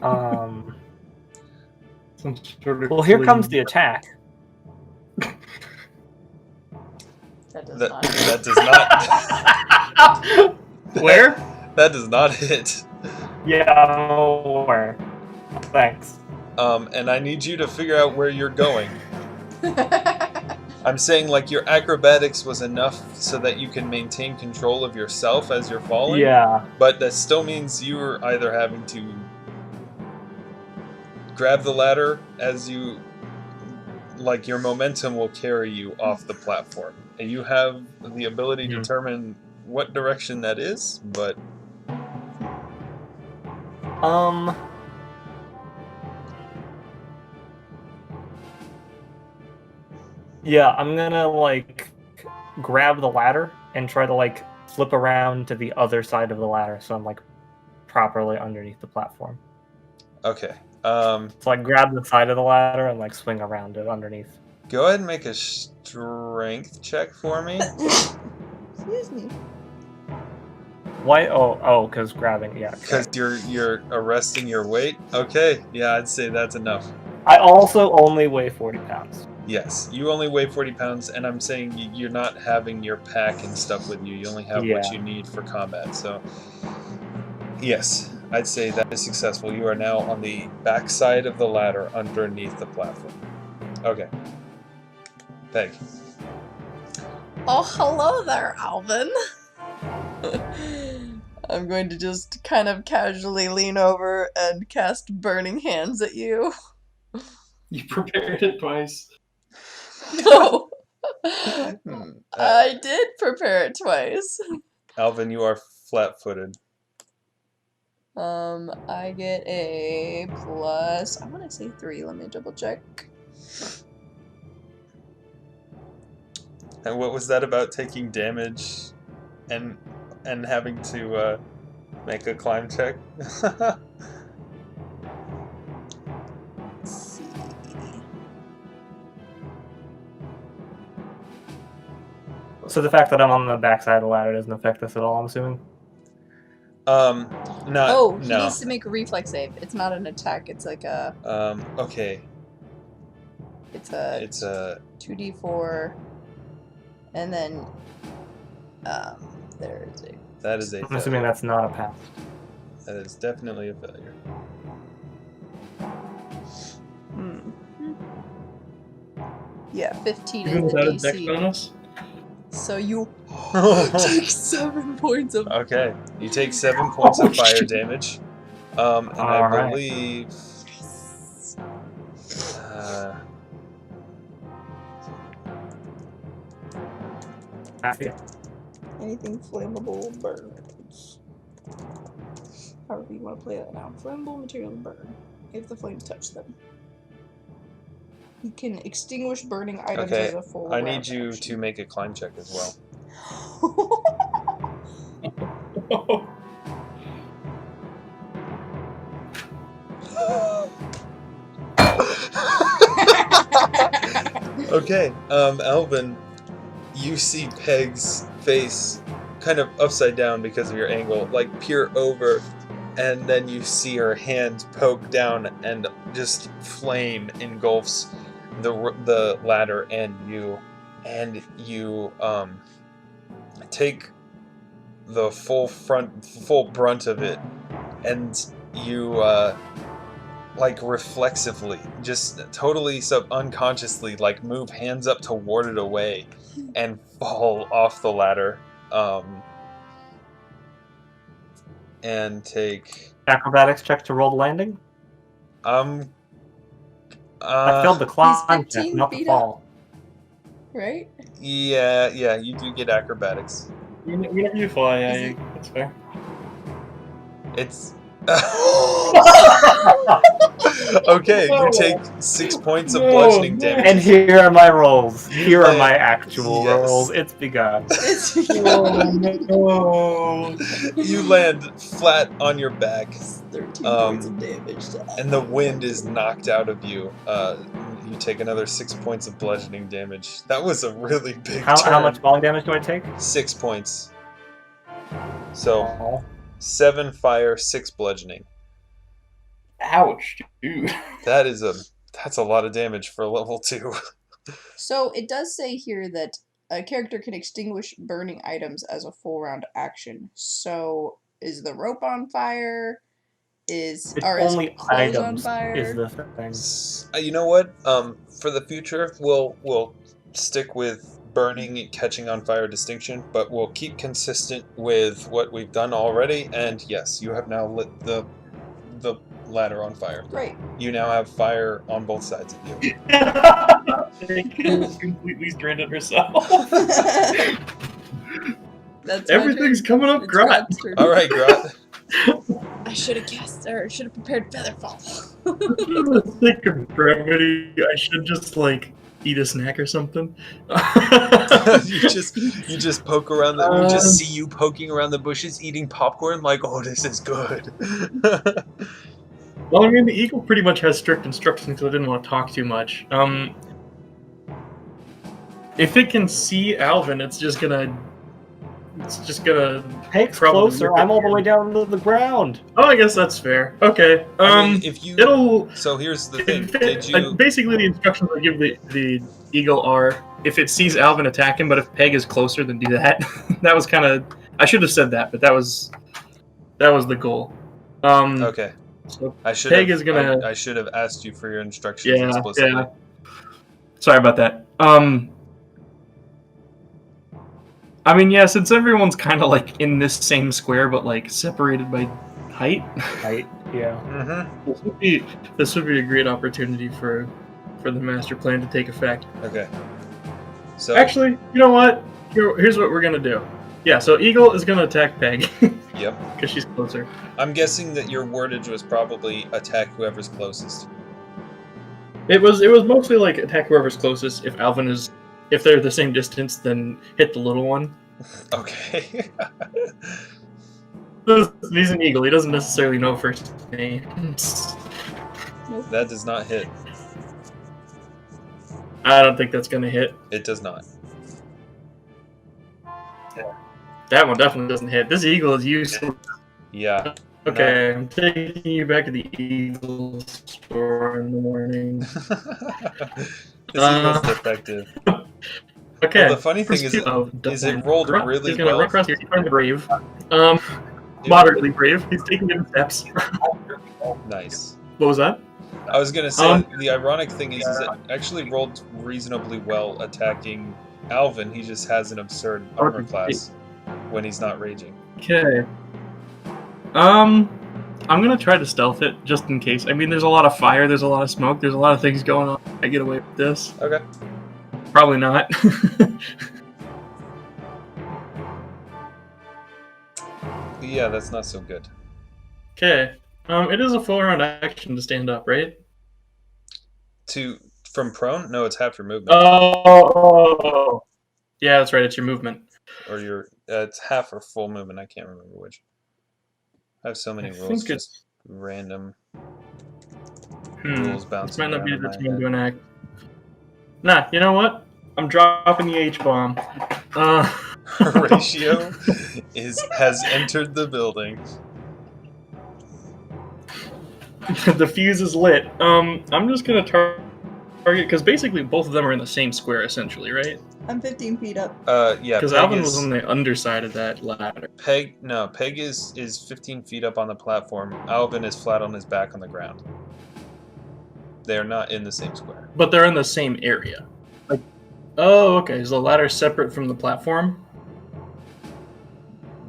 Some sort of Well, here comes collision. the attack. That does That not. that does not. Where? That does not hit. Yeah, I'm aware. Thanks. And I need you to figure out where you're going. I'm saying like your acrobatics was enough so that you can maintain control of yourself as you're falling. Yeah. But that still means you're either having to grab the ladder as you, like your momentum will carry you off the platform. And you have the ability to determine what direction that is, but yeah, I'm gonna like grab the ladder and try to like flip around to the other side of the ladder so I'm like properly underneath the platform. okay. So like grab the side of the ladder and like swing around it underneath. Go ahead and make a strength check for me. Excuse me. Why? Oh, because grabbing. Yeah. Because you're arresting your weight. Okay, yeah, I'd say that's enough. I also only weigh 40 pounds. Yes, you only weigh 40 pounds, and I'm saying you're not having your pack and stuff with you. You only have what you need for combat. So, yes, I'd say that is successful. You are now on the back side of the ladder underneath the platform. Okay. Thank you. Oh, hello there, Alvin. I'm going to just kind of casually lean over and cast Burning Hands at you. You prepared it twice. No. I did prepare it twice. Alvin, you are flat-footed. I get a plus, I want to say 3, let me double check. And what was that about taking damage and having to make a climb check? Let's see. So the fact that I'm on the backside of the ladder doesn't affect this at all, I'm assuming? Oh, he no. needs to make a reflex save. It's not an attack, it's like a... Okay. It's a 2d4, and then, there is a... That is a I'm failure. assuming that's not a pass. That is definitely a failure. Yeah, 15 Even is the without a dex DC. bonus? So you take 7 points of... Okay, you take 7 points of fire damage. And I Alright. believe... Anything flammable burns. However you want to play that now. Flammable materials burn if the flames touch them. You can extinguish burning items Okay, as a full I round need you action. to make a climb check as well. Okay, Alvin, you see Peg's face kind of upside down because of your angle, like peer over, and then you see her hand poke down and just flame engulfs the ladder and you take the full brunt of it, and you like reflexively, just totally unconsciously, like move hands up to ward it away and fall off the ladder, and take Acrobatics check to roll the landing? I failed the climb check, 15 not the feet fall. Right? yeah, you do get acrobatics. Whenever you fly, Is yeah, it- that's fair. It's okay, you take 6 points of bludgeoning damage. And here are my rolls. Here are my actual Yes. rolls. It's begun. It's Oh, You land flat on your back, 13 points of damage to and the wind is knocked out of you. You take another 6 points of bludgeoning damage. That was a really big How turn. much falling damage do I take? 6 points. So Oh. 7 fire, 6 bludgeoning. Ouch, dude. That's a lot of damage for a level 2. So it does say here that a character can extinguish burning items as a full round action. So is the rope on fire? Is Only clothes on items fire? is the thing. You know what? For the future, we'll stick with burning and catching on fire distinction, but we'll keep consistent with what we've done already. And yes, you have now lit the ladder on fire. Great. You now have fire on both sides of you. Completely stranded herself. That's Everything's coming up, It's Grot. Grot's turn. All right, Grot. I should have should have prepared Featherfall. Think of gravity. I should just eat a snack or something. you just poke around the. We just see you poking around the bushes, eating popcorn. Like, oh, this is good. Well, I mean, the eagle pretty much has strict instructions because I didn't want to talk too much. If it can see Alvin, it's just gonna. Peg's probably closer. look at I'm all the you. way down to the ground. Oh, I guess that's fair. Okay. I mean, if you. It'll. So here's the thing. If Did you? basically, the instructions I give the eagle are: if it sees Alvin, attack him. But if Peg is closer, then do that. That was kind of. I should have said that, but that was the goal. Okay. So I should Peg have. is gonna. I should have asked you for your instructions Yeah. explicitly. Yeah. Sorry about that. I mean, yeah, since everyone's kind of in this same square, but separated by height. Right. Yeah. Mm-hmm. This would be a great opportunity for the master plan to take effect. Okay. So Actually, you know what? Here's what we're gonna do. Yeah, so Eagle is gonna attack Peg Yep. because she's closer. I'm guessing that your wordage was probably attack whoever's closest. It was mostly attack whoever's closest. If they're the same distance, then hit the little one. Okay. He's an eagle. He doesn't necessarily know first names. Nope. That does not hit. I don't think that's gonna hit. It does not. That one definitely doesn't hit. This eagle is useless. Yeah. Okay, I'm taking you back to the eagle store in the morning. This equals defective. Okay. Well, the funny thing is it rolled really He's gonna well. run across here. He's kind of brave. Moderately brave. He's taking good steps. Nice. What was that? I was gonna say the ironic thing is it actually rolled reasonably well attacking Alvin. He just has an absurd armor class when he's not raging. Okay. I'm gonna try to stealth it just in case. I mean, there's a lot of fire. There's a lot of smoke. There's a lot of things going on. I get away with this. Okay. Probably not. Yeah, that's not so good. Okay. It is a full round action to stand up, right? From prone? No, it's half your movement. Oh. Yeah, that's right. It's your movement. Or your it's half or full movement. I can't remember which. I have so many rules. think Just random Hmm. rules This bouncing might not be around the in my time head. to enact. Nah, you know what? I'm dropping the H bomb. Horatio has entered the building. The fuse is lit. I'm just gonna target because basically both of them are in the same square, essentially, right? I'm 15 feet up. Yeah. Because Peg Alvin is- was on the underside of that ladder. Peg is 15 feet up on the platform. Alvin is flat on his back on the ground. They are not in the same square. But they're in the same area. Oh, okay. Is the ladder separate from the platform?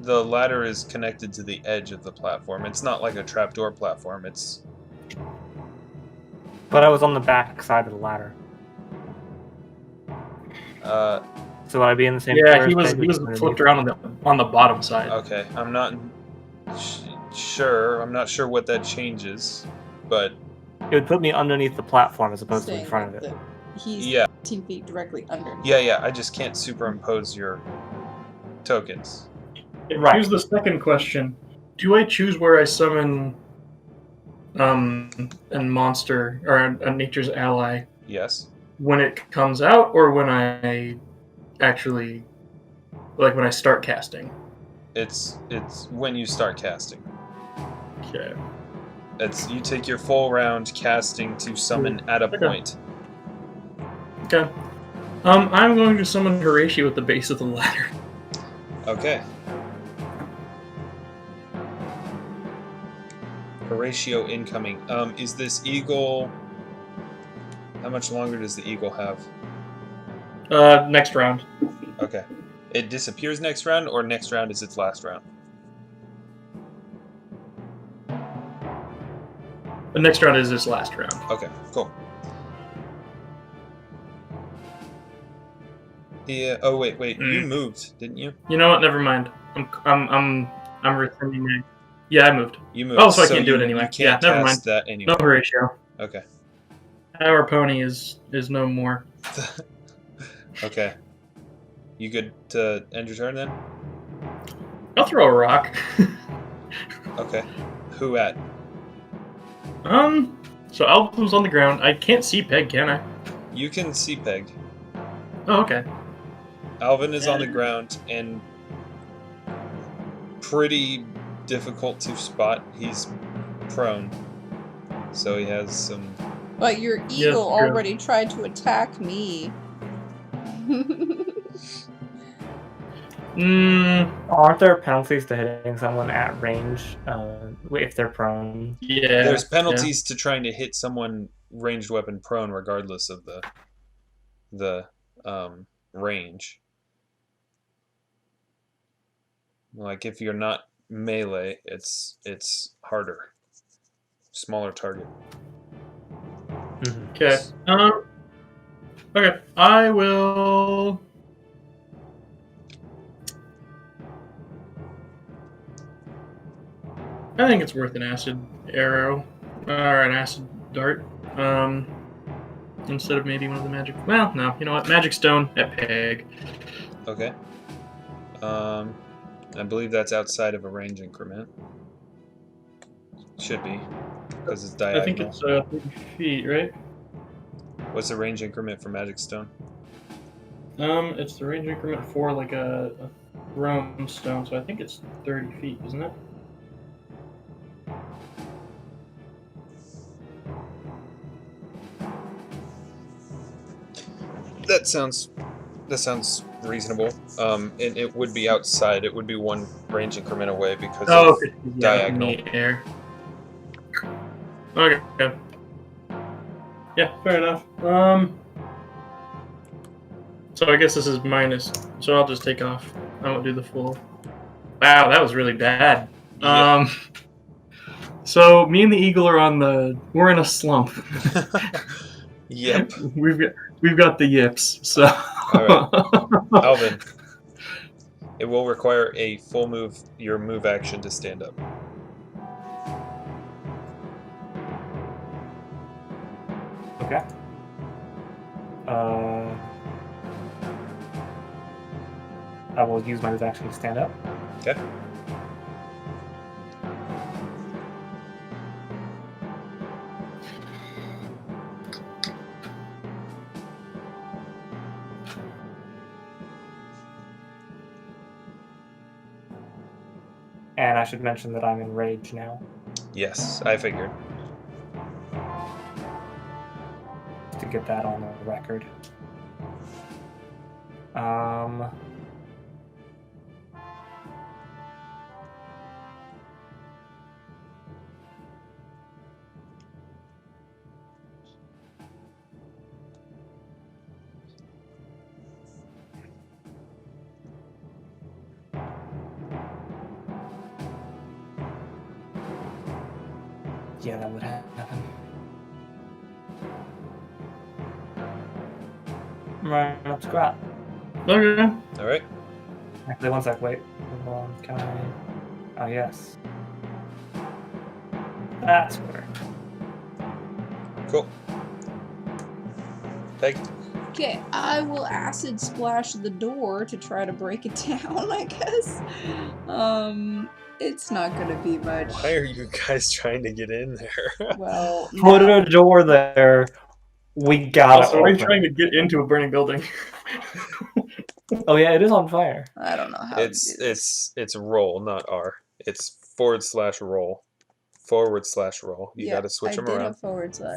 The ladder is connected to the edge of the platform. It's not like a trapdoor platform. It's But I was on the back side of the ladder. So would I be in the same? Yeah, square he as was Peg? flipped around on the bottom side. okay. I'm not sure. I'm not sure what that changes, but It would put me underneath the platform as opposed to in Saying front of that it. He's yeah, 15 feet directly under. yeah. I just can't superimpose your tokens. Right. Here's the second question: do I choose where I summon a monster or a nature's ally Yes. When it comes out, or when I actually, like when I start casting? It's when you start casting. Okay. It's you take your full round casting to summon at a Okay. point. Okay. I'm going to summon Horatio at the base of the ladder. Okay. Horatio incoming. Is this eagle? How much longer does the eagle have? Next round. Okay. It disappears next round, or next round is its last round? The next round is this last round. Okay, cool. Yeah. Oh wait. You moved, didn't you? You know what? Never mind. I'm rescinding my. Yeah, I moved. You moved. Oh, so I can't do it anyway. You can't Yeah, never mind. cast that anyway. No Horatio. Okay. Our pony is no more. Okay. You good to end your turn then? I'll throw a rock. Okay. Who at? So Album's on the ground. I can't see Peg, can I? You can see Peg. Oh, okay. Alvin is on the ground and pretty difficult to spot. He's prone. So he has some... But your eagle true. already tried to attack me. Aren't there penalties to hitting someone at range if they're prone? Yeah. There's penalties to trying to hit someone ranged weapon prone regardless of the range. Like if you're not melee, it's harder. Smaller target. Okay. Okay. I will. I think it's worth an acid arrow or an acid dart. Instead of maybe one of the magic. Well, no. You know what? Magic stone at Peg. Okay. I believe that's outside of a range increment. Should be, because it's diagonal. I think it's 30 feet, right? What's the range increment for Magic Stone? It's the range increment for like a throne stone, so I think it's 30 feet, isn't it? That sounds reasonable. And it would be outside. It would be one range increment away because of diagonal. In the air. Okay. Yeah, fair enough. So I guess this is minus. So I'll just take off. I won't do the full. Wow, that was really bad. Yeah. So me and the eagle are we're in a slump. Yep. We've got the yips. So. All right, Alvin. It will require a full move. Your move action to stand up. Okay. I will use my move action to stand up. Okay. And I should mention that I'm in rage now. Yes, I figured. To get that on the record. Yeah, that would happen. Right, let's scrap. Okay. All right. Actually, one sec, wait. Hold on, can I... Oh, yes. That's where. Cool. Peg. Okay, I will acid splash the door to try to break it down, I guess. It's not gonna be much. Why are you guys trying to get in there? Well, Put a door there. We gotta Also, why are you open. trying to get into a burning building? Oh yeah, it is on fire. I don't know how to do this. It's roll, not R. It's /roll. /roll. You got to switch I them did around. a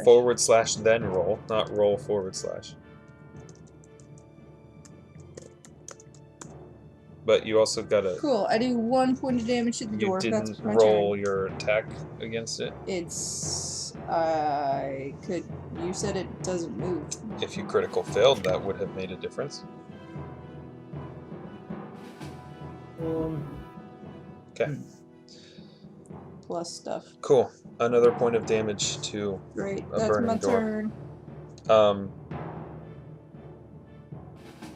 forward slash. / then roll, not roll /. But you also gotta. Cool. I do 1 point of damage to the You dwarf. didn't That's my roll turn. your attack against it. It's I could. You said it doesn't move. If you critical failed, that would have made a difference. Okay. Plus stuff. Cool. Another point of damage to Great. a That's burning my door. turn.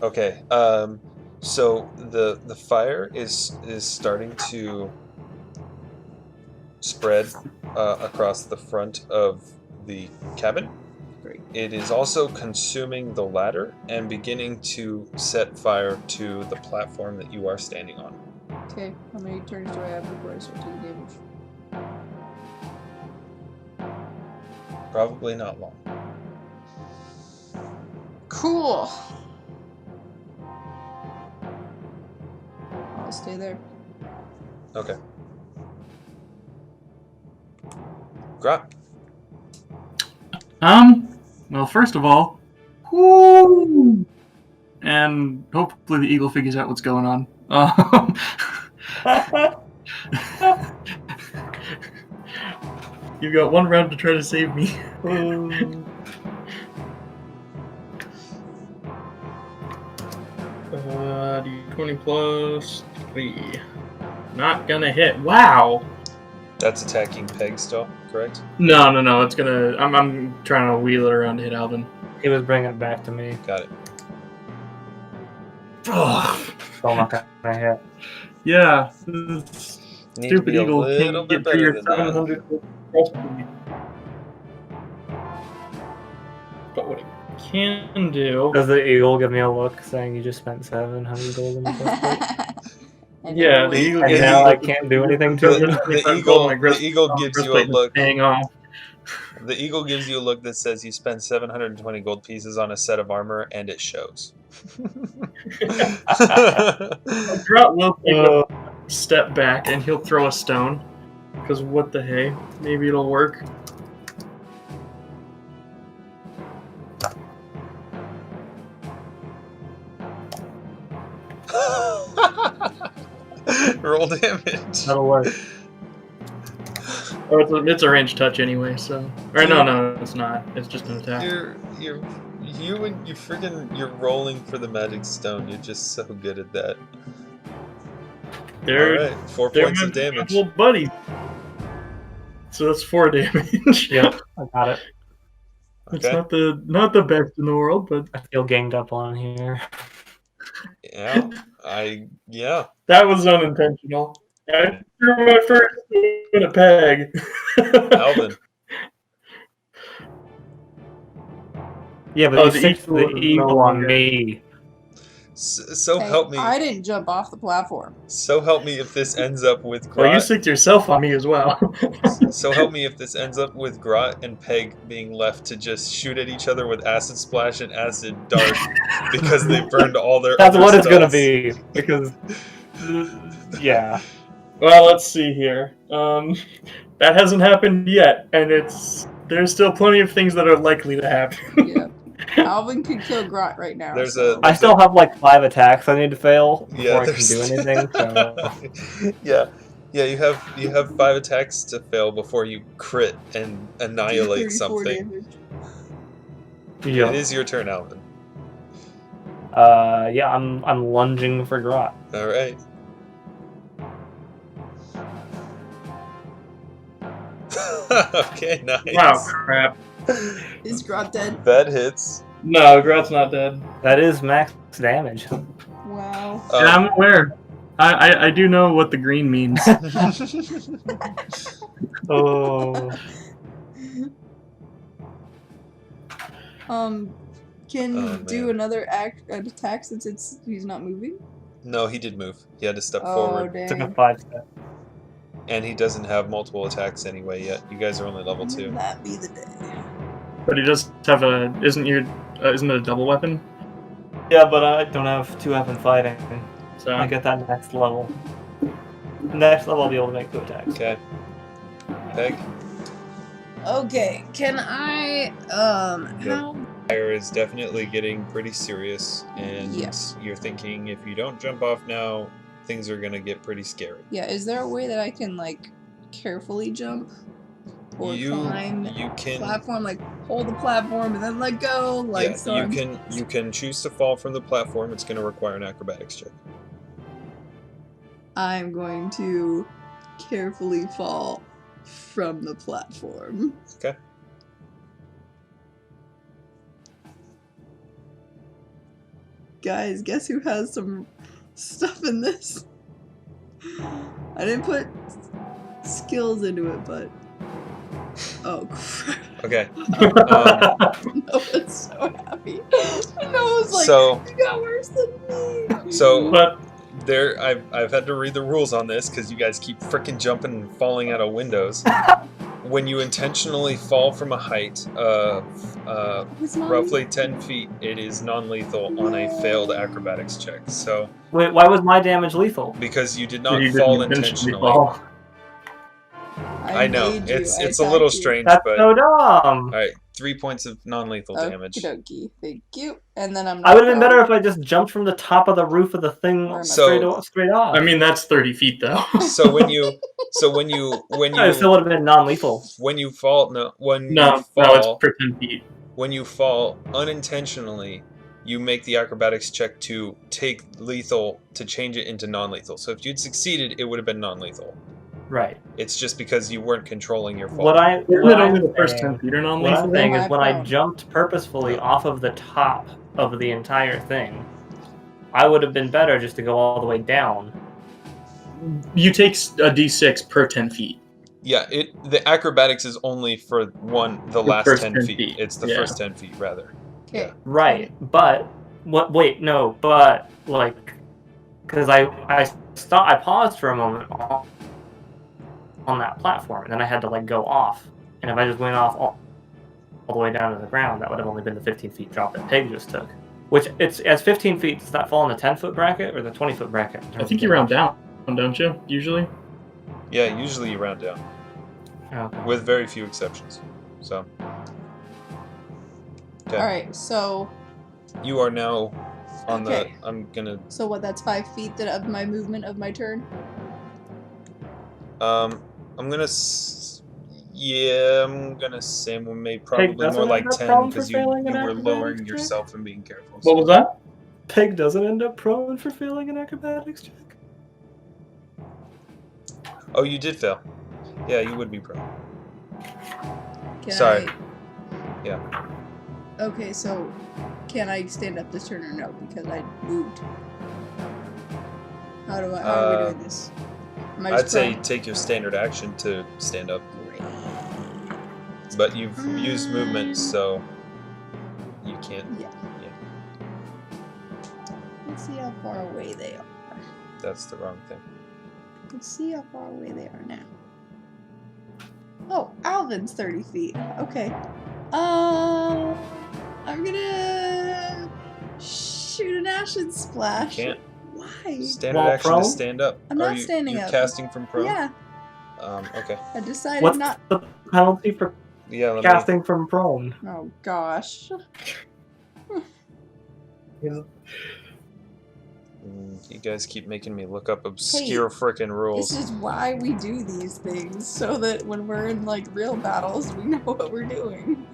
Okay. So the fire is starting to spread across the front of the cabin. Great. It is also consuming the ladder and beginning to set fire to the platform that you are standing on. Okay. How many turns do I have before I start taking damage? Probably not long. Cool. I'll stay there. Okay. Grot. Well, first of all, whoo! And hopefully the eagle figures out what's going on. You've got 1 round to try to save me. D20 plus 3. Not gonna hit. Wow. That's attacking Peg still, correct? No. It's gonna. I'm trying to wheel it around to hit Alvin. He was bringing it back to me. Got it. Ugh. Still not gonna hit. Yeah. Need to Stupid be a eagle little can't bit get through your better than that. 700 crossbow. But what it can do. Does the eagle give me a look saying you just spent 700 gold in the Yeah, the eagle And gives now you I can't do anything to it. The eagle gives you a look. Hang on. The eagle gives you a look that says you spent 720 gold pieces on a set of armor, and it shows. Grot will take a step back and he'll throw a stone. Because what the hey? Maybe it'll work. Roll damage. That'll work. Oh, it's a range touch anyway, so. Or no, it's not. It's just an attack. You're rolling for the magic stone. You're just so good at that. They're, All right, 4 they're points my of damage. little buddy. So that's 4 damage. Yep, I got it. It's Okay. not the best in the world, but I feel ganged up on here. Yeah. that was unintentional. I threw my first in a peg. Alvin. Yeah, but Oh, you the stick eagle the is no eagle on longer- me. So Hey, help me. I didn't jump off the platform. So help me if this ends up with Well, you Grot. sicked yourself on me as well. So help me if this ends up with Grot and Peg being left to just shoot at each other with acid splash and acid dart because they burned all their. That's other what it's gonna spells. be. Because, yeah. Well, let's see here. That hasn't happened yet, and there's still plenty of things that are likely to happen. Yeah. Alvin could kill Grot right now. There's so. I still have like 5 attacks I need to fail before Yeah, I can do anything. So. Yeah. You have 5 attacks to fail before you crit and annihilate 34 something. damage. Yeah. It is your turn, Alvin. Yeah, I'm lunging for Grot. All right. Okay, nice. Wow, crap. Is Grot dead? That hits. No, Grot's not dead. That is max damage. Wow. Yeah, I'm aware. I do know what the green means. Oh. Can Oh, do man. another attack since he's not moving? No, he did move. He had to step Oh, forward. Took a dang. 5 step. And he doesn't have multiple attacks anyway yet. You guys are only level 2. That be the day. But he does have a. Isn't it a double weapon? Yeah, but I don't have 2-weapon fighting. So I get that next level. Next level, I'll be able to make 2 attacks. Okay. Peg? Okay, can I how Fire is definitely getting pretty serious, and Yeah. you're thinking if you don't jump off now, things are gonna get pretty scary. yeah, is there a way that I can like carefully jump? Or climb You can platform, like hold the platform and then let go, like yeah, so you can choose to fall from the platform. It's gonna require an acrobatics check. I'm going to carefully fall from the platform. Okay. Guys, guess who has some stuff in this? I didn't put skills into it, but oh crap. Okay. Noah's so happy. Noah's like, So- you got worse than me. So but there, I've had to read the rules on this because you guys keep frickin' jumping and falling out of windows. When you intentionally fall from a height of It's not- roughly 10 feet, it is non-lethal on a failed acrobatics check. So Wait, why was my damage lethal? because you did he not didn't fall intentionally intentionally. fall. I know made you. it's I a little attacked you. strange, That's but so dumb. all right, 3 points of non-lethal damage. Okie dokie. Thank you. And then I'm I would have been knocked better out. if I just jumped from the top of the roof of the thing Where am I? straight off. I mean, that's 30 feet though. So when you I still would have been non-lethal. when you fall no when you no, fall it's per 10 feet. when you fall unintentionally, you make the acrobatics check to take lethal to change it into non-lethal. So if you'd succeeded, it would have been non-lethal. Right. It's just because you weren't controlling your fall. Isn't it only the first saying- 10 feet are What I'm non-lethal? saying Am is I when I prone? jumped purposefully No. off of the top of the entire thing, I would have been better just to go all the way down. You take a d6 per 10 feet. Yeah, the acrobatics is only for the last first 10 10 feet. feet, It's the yeah. first 10 feet rather. Okay. Right, but wait, no, but like, because I paused for a moment on that platform, and then I had to like go off. And if I just went off all the way down to the ground, that would have only been the 15 feet drop that Pig just took. Which it's as 15 feet. Does that fall in the 10-foot bracket or the 20-foot bracket? I think you round down, don't you? Usually. Yeah, usually you round down, Okay. with very few exceptions. So. Okay. All right. So You are now on Okay. the. I'm gonna. what? That's 5 feet of my movement of my turn. I'm gonna. Yeah, I'm gonna say probably doesn't more like end up 10 prone because for you failing an were acrobatics lowering check? yourself and being careful. What was that? Pig doesn't end up prone for failing an acrobatics check. Oh, you did fail. Yeah, you would be prone. Can Sorry. I... Yeah. Okay, so can I stand up this turn or no? Because I moved. How are we doing this? Am I just I'd say prone? take your standard action to stand up, Great. but you've used movement, so you can't. Yeah. Let's see how far away they are. That's the wrong thing. Let's see how far away they are now. Oh, Alvin's 30 feet. Okay. I'm gonna shoot an acid splash. Can't. Why? Standard While action prone? to stand up. I'm Are not you, standing you're up. casting from prone? Yeah, Okay. I decided What's not. the penalty for Yeah, let me. casting from prone? Oh gosh. You guys keep making me look up obscure frickin' rules. This is why we do these things, so that when we're in like real battles, we know what we're doing.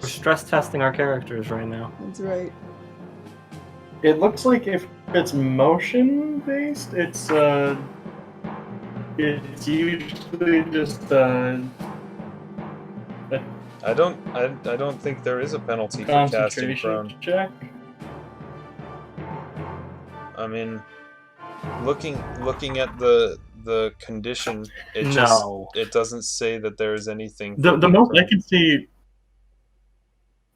We're stress testing our characters right now. That's right. It looks like if it's motion based, it's usually just I don't think there is a penalty for casting concentration prone. check. I mean, looking at the condition, it No. it doesn't say that there is anything. The for most prone. I can see.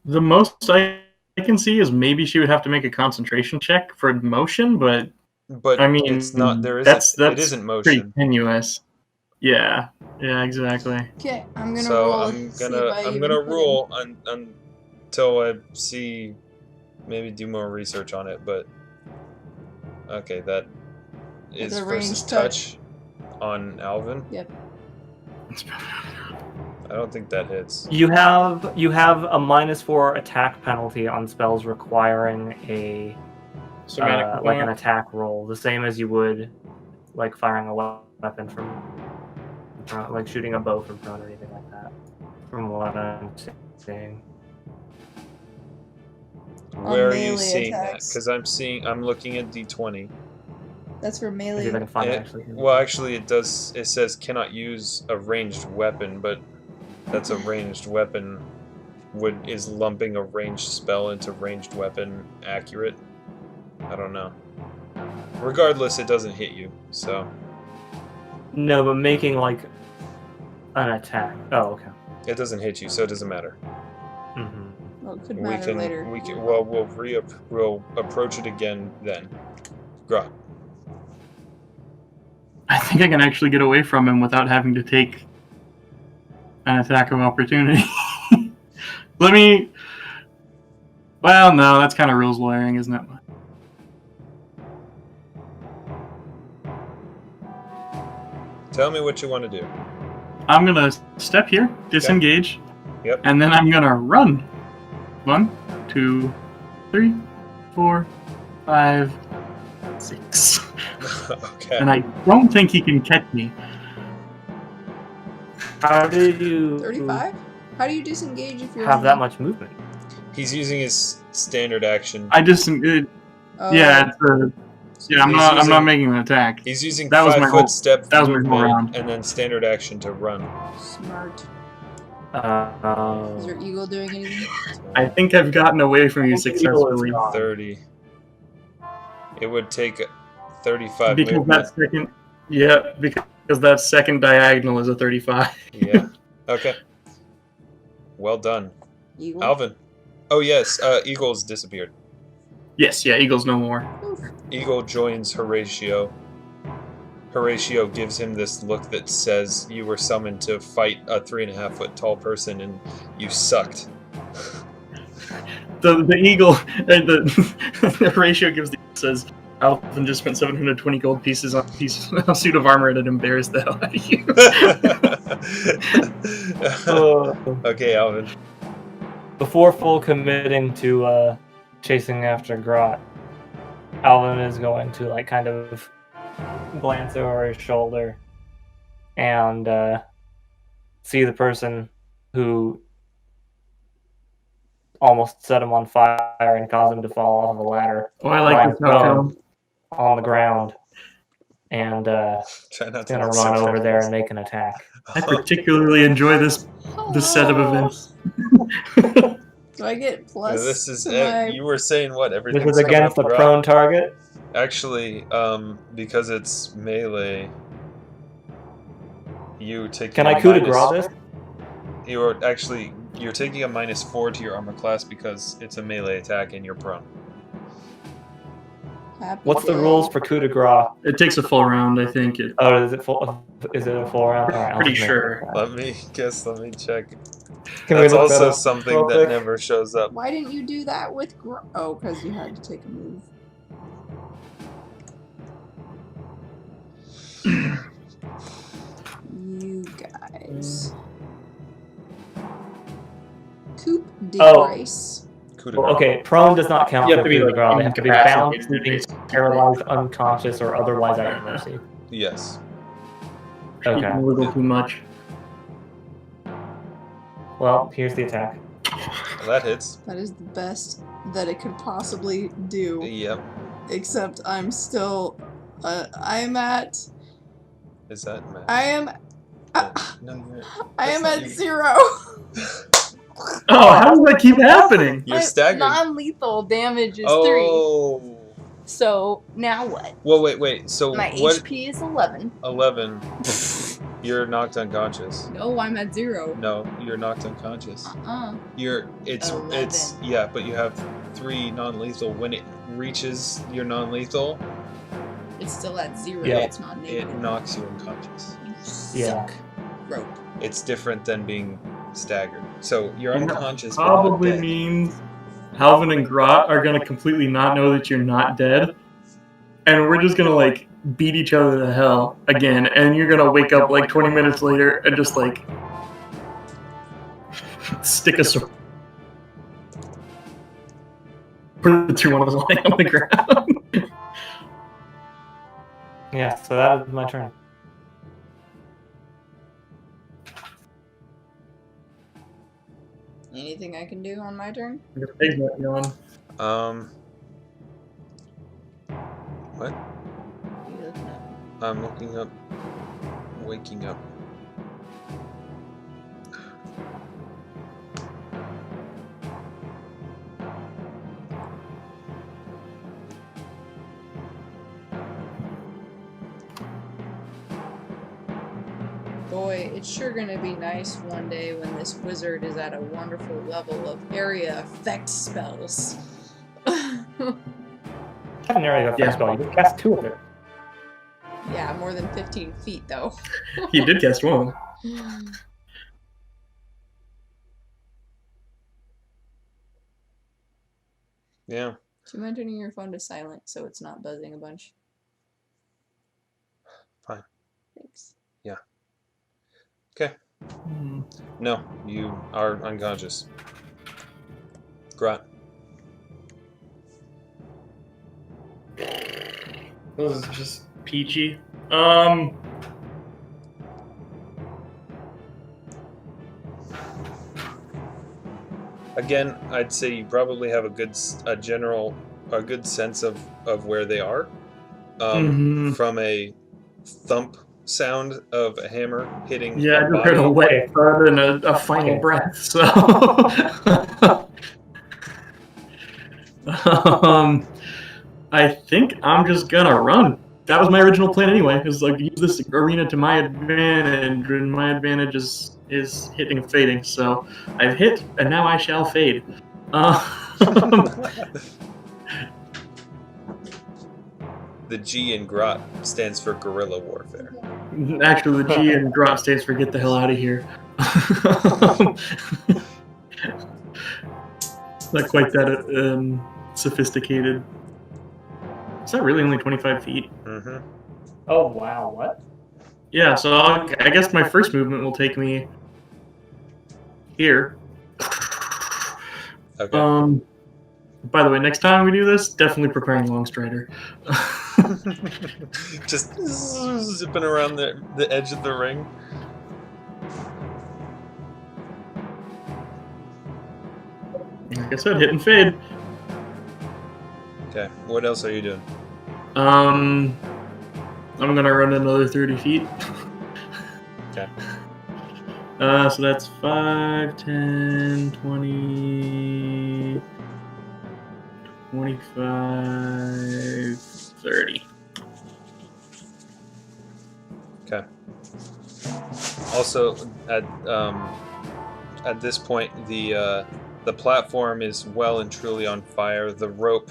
The most I can see is maybe she would have to make a concentration check for motion, but But I mean, it's not. There isn't. that's it isn't pretty motion. tenuous. Yeah. Yeah. Exactly. Okay, I'm gonna So roll. I'm see if gonna I I'm even gonna put rule until I see, maybe do more research on it. But okay, that It's is a versus ranged touch on Alvin. in- Yep. I don't think that hits. You have a -4 attack penalty on spells requiring a Somatic like an component. attack roll, the same as you would like firing a weapon from front, like shooting a bow from front or anything like that. From what I'm seeing. Where are you melee seeing attacks. that? Because I'm looking at D20. That's for Let's see if I melee. can find it actually. Well, actually, it does. It says cannot use a ranged weapon, but that's a ranged weapon. Is lumping a ranged spell into ranged weapon accurate? I don't know. Regardless, it doesn't hit you. So No, but making like an attack. Oh, okay. it doesn't hit you, so it doesn't matter. Mm-hmm. Well, it could We matter can. later. We can. Well, we'll approach it again then. Grot. I think I can actually get away from him without having to take an attack of opportunity. Let me. Well, no, that's kind of rules lawyering, isn't it? Tell me what you want to do. I'm gonna step here, disengage, Yep. and then I'm gonna run. 1, 2, 3, 4, 5, 6. Okay. And I don't think he can catch me. How did you 35? How do you disengage if you're have that running? much movement? He's using his standard action. I just, Oh, yeah, it's yeah. I'm He's not using- an attack. He's using That was my 5 whole- foot step that was my whole movement round. and then standard action to run. Smart. Is your Oh. eagle doing anything? I think I've gotten away from you I think the eagle is successfully. gone. 30. It would take 35 Because movement. that second, yeah, because that second diagonal is a 35. Yeah. Okay. Well done. Eagle? Alvin. Oh, yes. Eagle's disappeared. Yes, yeah, Eagle's no more. Oof. Eagle joins Horatio. Horatio gives him this look that says you were summoned to fight a 3.5 foot tall person and you sucked. The Eagle, the ratio gives the says, Alvin just spent 720 gold pieces on a suit of armor and it embarrassed the hell out of you. Okay, Alvin. Before full committing to chasing after Grot, Alvin is going to like kind of glance over his shoulder and see the person who almost set him on fire and caused him to fall off the ladder. Oh, I like this outcome. On the ground, and Try not gonna look run over surprised. there and make an attack. I particularly enjoy this set of events. Do I get plus? This is to my... you were saying what? This Everything's is coming against up the Grot? prone target. Actually, because it's melee, you take. Can I coup de grace this? You're taking a -4 to your armor class because it's a melee attack and you're prone. Happy What's the day. rules for coup de grace? It takes a full round, I think. Oh, is it full? Is it a full round? All right, I'll Pretty just make sure. it. Let me guess. Let me check. Can we That's look that also up something real that quick? never shows up. Why didn't you do that with Oh, because you had to take a move. You guys. Coupe de Oh. grace. Coup de Well, grace. okay, prone does not count You for have to be, coup de like, grace. They have to be bound, incapacitated, sleeping, paralyzed, unconscious, or otherwise at your mercy. Yes. Okay. A little too much. Well, here's the attack. Well, that hits. That is the best that it could possibly do. Yep. Except I'm still. I'm at. Is that math? I am. No, you're. I am not at you. 0. Oh, how does that keep happening? You're My staggered. non-lethal damage is 3. Oh. So now what? Well, wait. So My what? HP is 11. 11. You're knocked unconscious. No, I'm at 0. No, you're knocked unconscious. It's 11. yeah, but you have 3 non-lethal. When it reaches your non-lethal, It's still at 0. Yeah. It's not it negative. knocks you unconscious. Yeah. Suck. Rope. It's different than being staggered. So you're And that unconscious, but not probably dead. means Halvin and Grot are gonna completely not know that you're not dead, and we're just gonna like beat each other to hell again, and you're gonna wake up like 20 minutes later and just like stick a sword. Put the two one of us lying on the ground. Yeah, so that is my turn. Anything I can do on my turn? Your face might yawn. What? What are you looking at? I'm looking up. Waking up. Boy, it's sure gonna be nice one day when this wizard is at a wonderful level of area effect spells. Have an area effect spell. You can cast 2 of it. Yeah, more than 15 feet though. You did cast one. Yeah. Do you mind turning your phone to silent so it's not buzzing a bunch? Fine. Thanks. Okay. No, you are unconscious. Grot. This is just peachy. Again, I'd say you probably have a good sense of where they are. From a thump sound of a hammer hitting. Yeah, I a just heard a body. wet thud and a final breath. So, I think I'm just gonna run. That was my original plan anyway. Is like use this arena to my advantage, and my advantage is hitting and fading. So I've hit, and now I shall fade. The G in Grot stands for guerrilla warfare. Actually, the G in Grot stands for get the hell out of here. Not quite that sophisticated. Is that really only 25 feet? Mm-hmm. Oh, wow. What? Yeah, so I guess my first movement will take me here. Okay. By the way, next time we do this, definitely preparing Long Strider. Just zipping around the edge of the ring. Like I said, hit and fade. Okay. What else are you doing? I'm gonna run another 30 feet. Okay. So that's 5, 10, 20, 25, 30. Okay. Also, at this point, the platform is well and truly on fire. The rope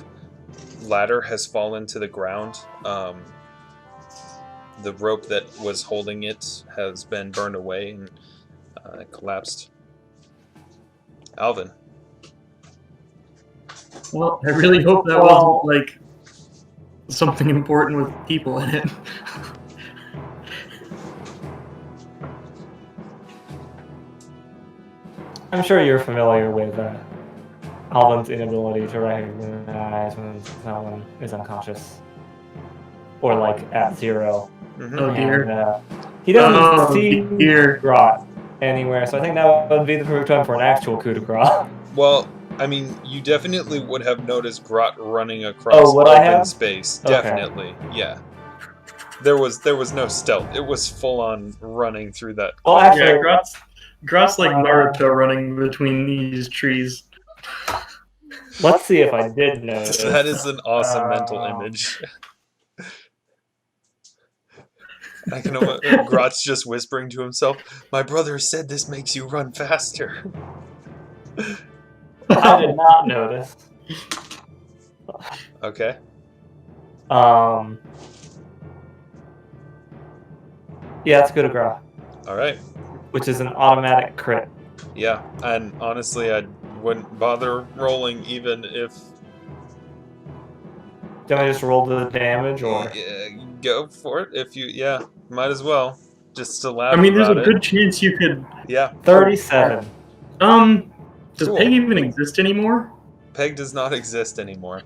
ladder has fallen to the ground. The rope that was holding it has been burned away and collapsed. Alvin. Well, I really hope that wasn't like something important with people in it. I'm sure you're familiar with Alvin's inability to recognize when someone is unconscious. Or like at 0. Mm-hmm. Oh dear. And, he doesn't see dear. Grot anywhere, so I think that would be the perfect time for an actual coup de grace. Well, I mean, you definitely would have noticed Grot running across open space. Okay. Definitely, yeah. There was no stealth. It was full on running through that. Well, actually, Yeah, Grot's like Naruto running between these trees. Let's see if I did notice. That is an awesome mental image. I can Grot's just whispering to himself, "My brother said this makes you run faster." I did not notice. Okay. Yeah, it's good to grow, All right. which is an automatic crit. Yeah, and honestly, I wouldn't bother rolling even if. Do I just roll the damage, or? Yeah, go for it if you. Yeah, might as well. Just to laugh I mean, there's a about it. good chance you could. Yeah, 37. Does Cool. Peg even exist anymore? Peg does not exist anymore.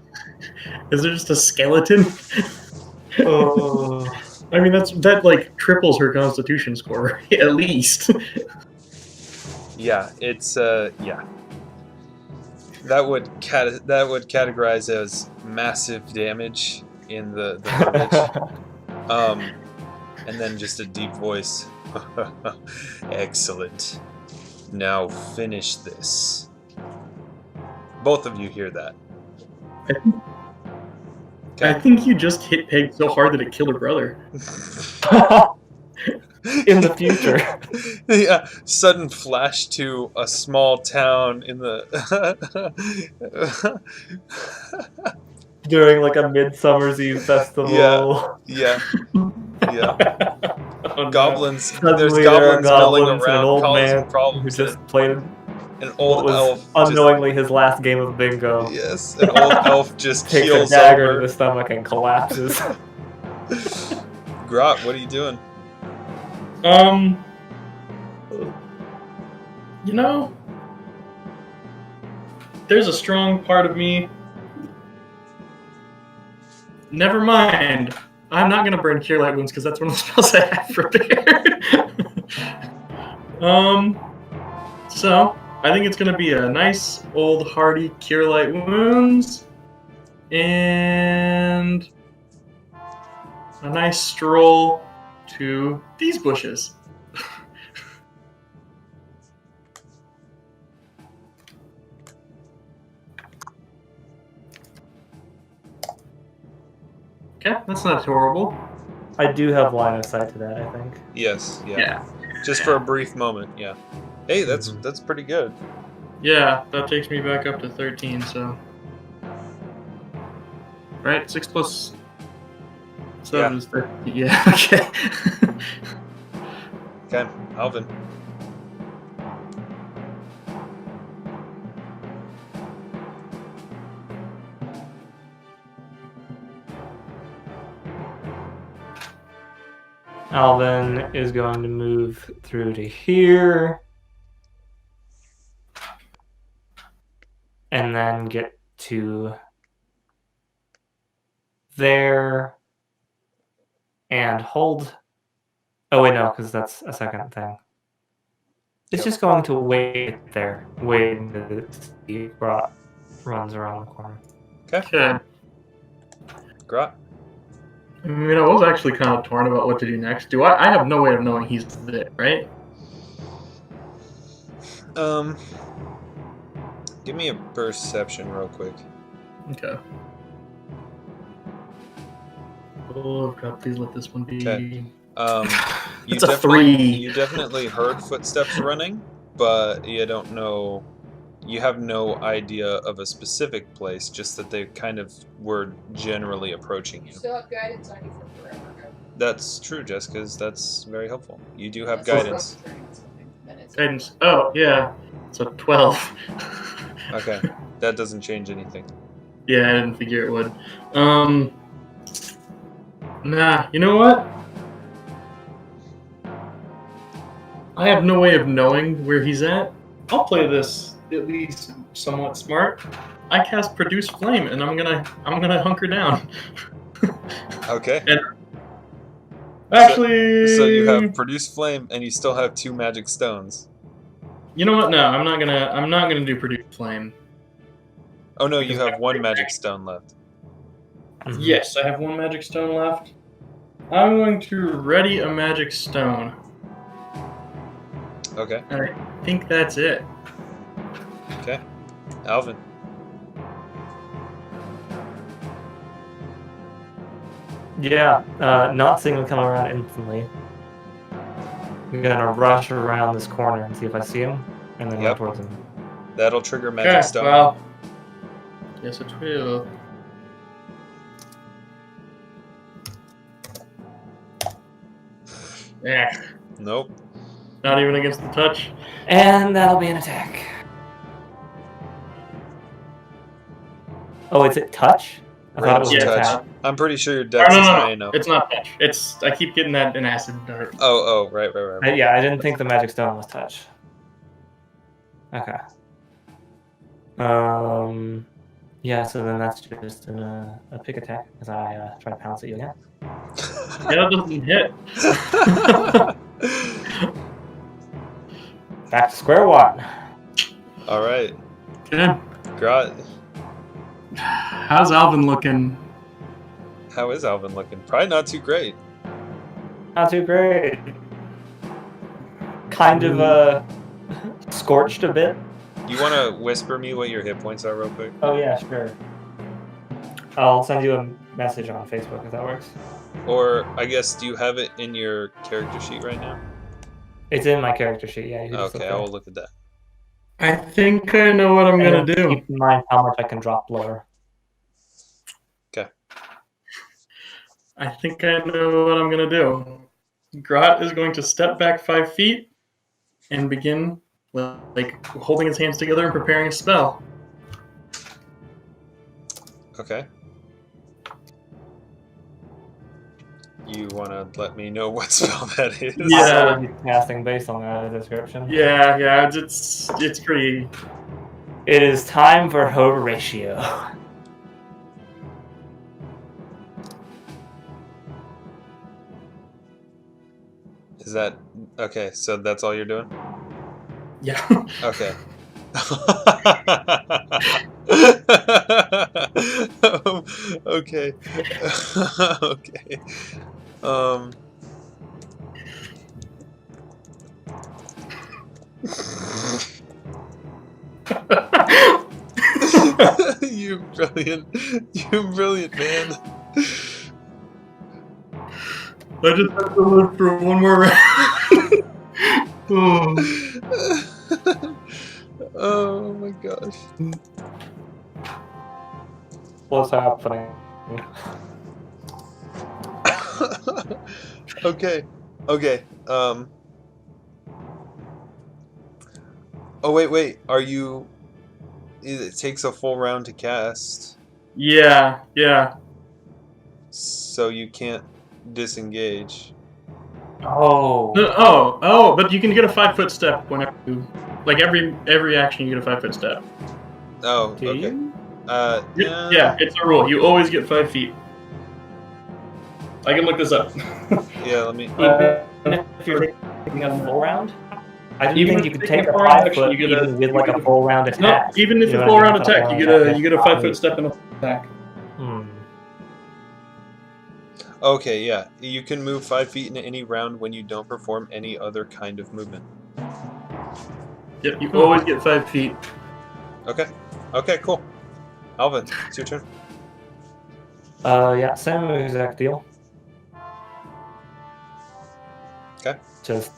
Is there just a skeleton? Oh. I mean, that like triples her Constitution score at least. Yeah, it's yeah. That would categorize as massive damage in the verbiage. And then just a deep voice. Excellent. Now finish this. Both of you hear that. I think you just hit Peg so hard that it killed her brother. In the future. Yeah, sudden flash to a small town in the. During like a Midsummer's Eve festival. Yeah. Oh, Goblins. Suddenly There's there are goblins milling goblins and an around, old causing man who problems. just played An what old was elf. unknowingly his last game of bingo. Yes, an old elf just Takes a keels dagger to over. the stomach and collapses. Grot, what are you doing? You know, there's a strong part of me. Never mind. I'm not gonna burn Cure Light Wounds because that's one of the spells I have prepared. So I think it's gonna be a nice old hearty Cure Light Wounds and a nice stroll to these bushes. Okay, that's not horrible. I do have line of sight to that, I think. Yes, yeah. Just for a brief moment, yeah. Hey, that's pretty good. Yeah, that takes me back up to 13, so. Right? 6 plus 7 is 13. Yeah, okay. Okay, Alvin. Alvin is going to move through to here. And then get to there. And hold. Oh, wait, no, because that's a second thing. It's just going to wait there. Wait until the Grot runs around the corner. Okay. Grot. I mean, I was actually kind of torn about what to do next. I have no way of knowing he's there, right? Give me a perception real quick. Okay. Oh God, please let this one be. Okay. It's a 3. You definitely heard footsteps running, but you don't know. You have no idea of a specific place, just that they kind of were generally approaching you. Still have guidance on you for forever. That's true, Jessica's. That's very helpful. You do have That's guidance. Guidance. Oh, yeah. It's a 12. Okay, that doesn't change anything. Yeah, I didn't figure it would. Nah, you know what? I have no way of knowing where he's at. I'll play this at least somewhat smart. I cast Produce Flame, and I'm gonna hunker down. Okay. And actually, So you have Produce Flame, and you still have 2 magic stones. You know what? No, I'm not gonna do Produce Flame. Oh no, you have 1 magic stone left. Mm-hmm. Yes, I have 1 magic stone left. I'm going to ready a magic stone. Okay. And I think that's it. Okay. Alvin. Yeah, not seeing him come around instantly. I'm gonna rush around this corner and see if I see him, and then run towards him. That'll trigger magic Okay, stone. well, yes it will. Yeah. Nope. Not even against the touch. And that'll be an attack. Oh, is it touch? I thought it was Ranged an touch. attack. I'm pretty sure your Oh, dex no, is no, high no. enough. It's not touch. I keep getting that in acid dart. Oh, right. Yeah, I didn't think the magic stone was touch. Okay. Yeah, so then that's just a pick attack as I try to pounce at you again. Yeah, that doesn't hit. Back to square one. All right. Good. Grot, How's Alvin looking? how is Alvin looking? Probably not too great. Not too great. Kind of scorched a bit. You want to whisper me what your hit points are real quick? Oh yeah, sure. I'll send you a message on Facebook if that works. Or, I guess, do you have it in your character sheet right now? It's in my character sheet, yeah. You can just Okay, look I there. will look at that. I think I know what I'm gonna And do. keep in mind how much I can drop lower. Okay. I think I know what I'm gonna do. Grot is going to step back 5 feet and begin like holding his hands together and preparing a spell. Okay. You want to let me know what spell that is? Yeah. I will be casting based on that description. Yeah, it's pretty. It is time for Horatio. Is that... Okay, so that's all you're doing? Yeah. Okay. Okay. Okay. You brilliant man. I just have to live for one more round. Oh. Oh my gosh. What's happening? Okay. Oh wait. Are you? It takes a full round to cast, Yeah. so you can't disengage. Oh. But you can get a 5-foot step whenever you, like every action you get a 5-foot step. Oh, Do okay. you? Yeah, it's a rule. You always get 5 feet. I can look this up. Yeah, let me. Even if you're taking a full round? I didn't Even think if you could you're take a taking a full round 5 action, foot you get a- even with like a full round No, attack. even if You it's know full what I round mean? attack, you get a 5-foot step and attack. Okay, yeah. You can move 5 feet in any round when you don't perform any other kind of movement. Yep, you always get 5 feet. Okay. Okay, cool. Alvin, it's your turn. Yeah, same exact deal. Okay. Just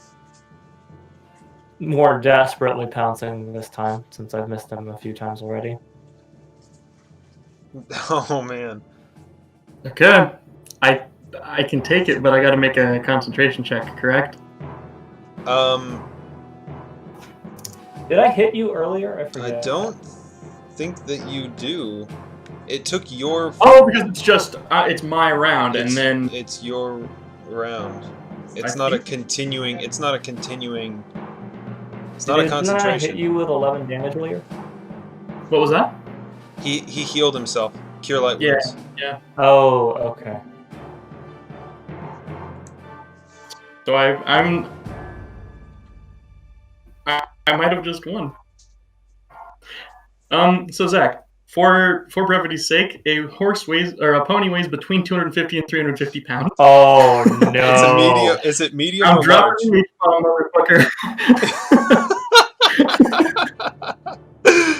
more desperately pouncing this time since I've missed him a few times already. Oh man. Okay. I can take it, but I got to make a concentration check, correct? Did I hit you earlier? I I forget. don't think that you do. It took your. Oh, because it's just it's my round, and then it's your round. It's I not a think- continuing. It's not a continuing. It's not Didn't a I concentration. hit you with 11 damage earlier? what was that? He healed himself. Cure light Yeah. wounds. Oh, okay. So I might have just won. So Zach, for brevity's sake, a pony weighs between 250 and 350 pounds. Oh no! It's a medium. Is it medium I'm or large? dropping me, motherfucker.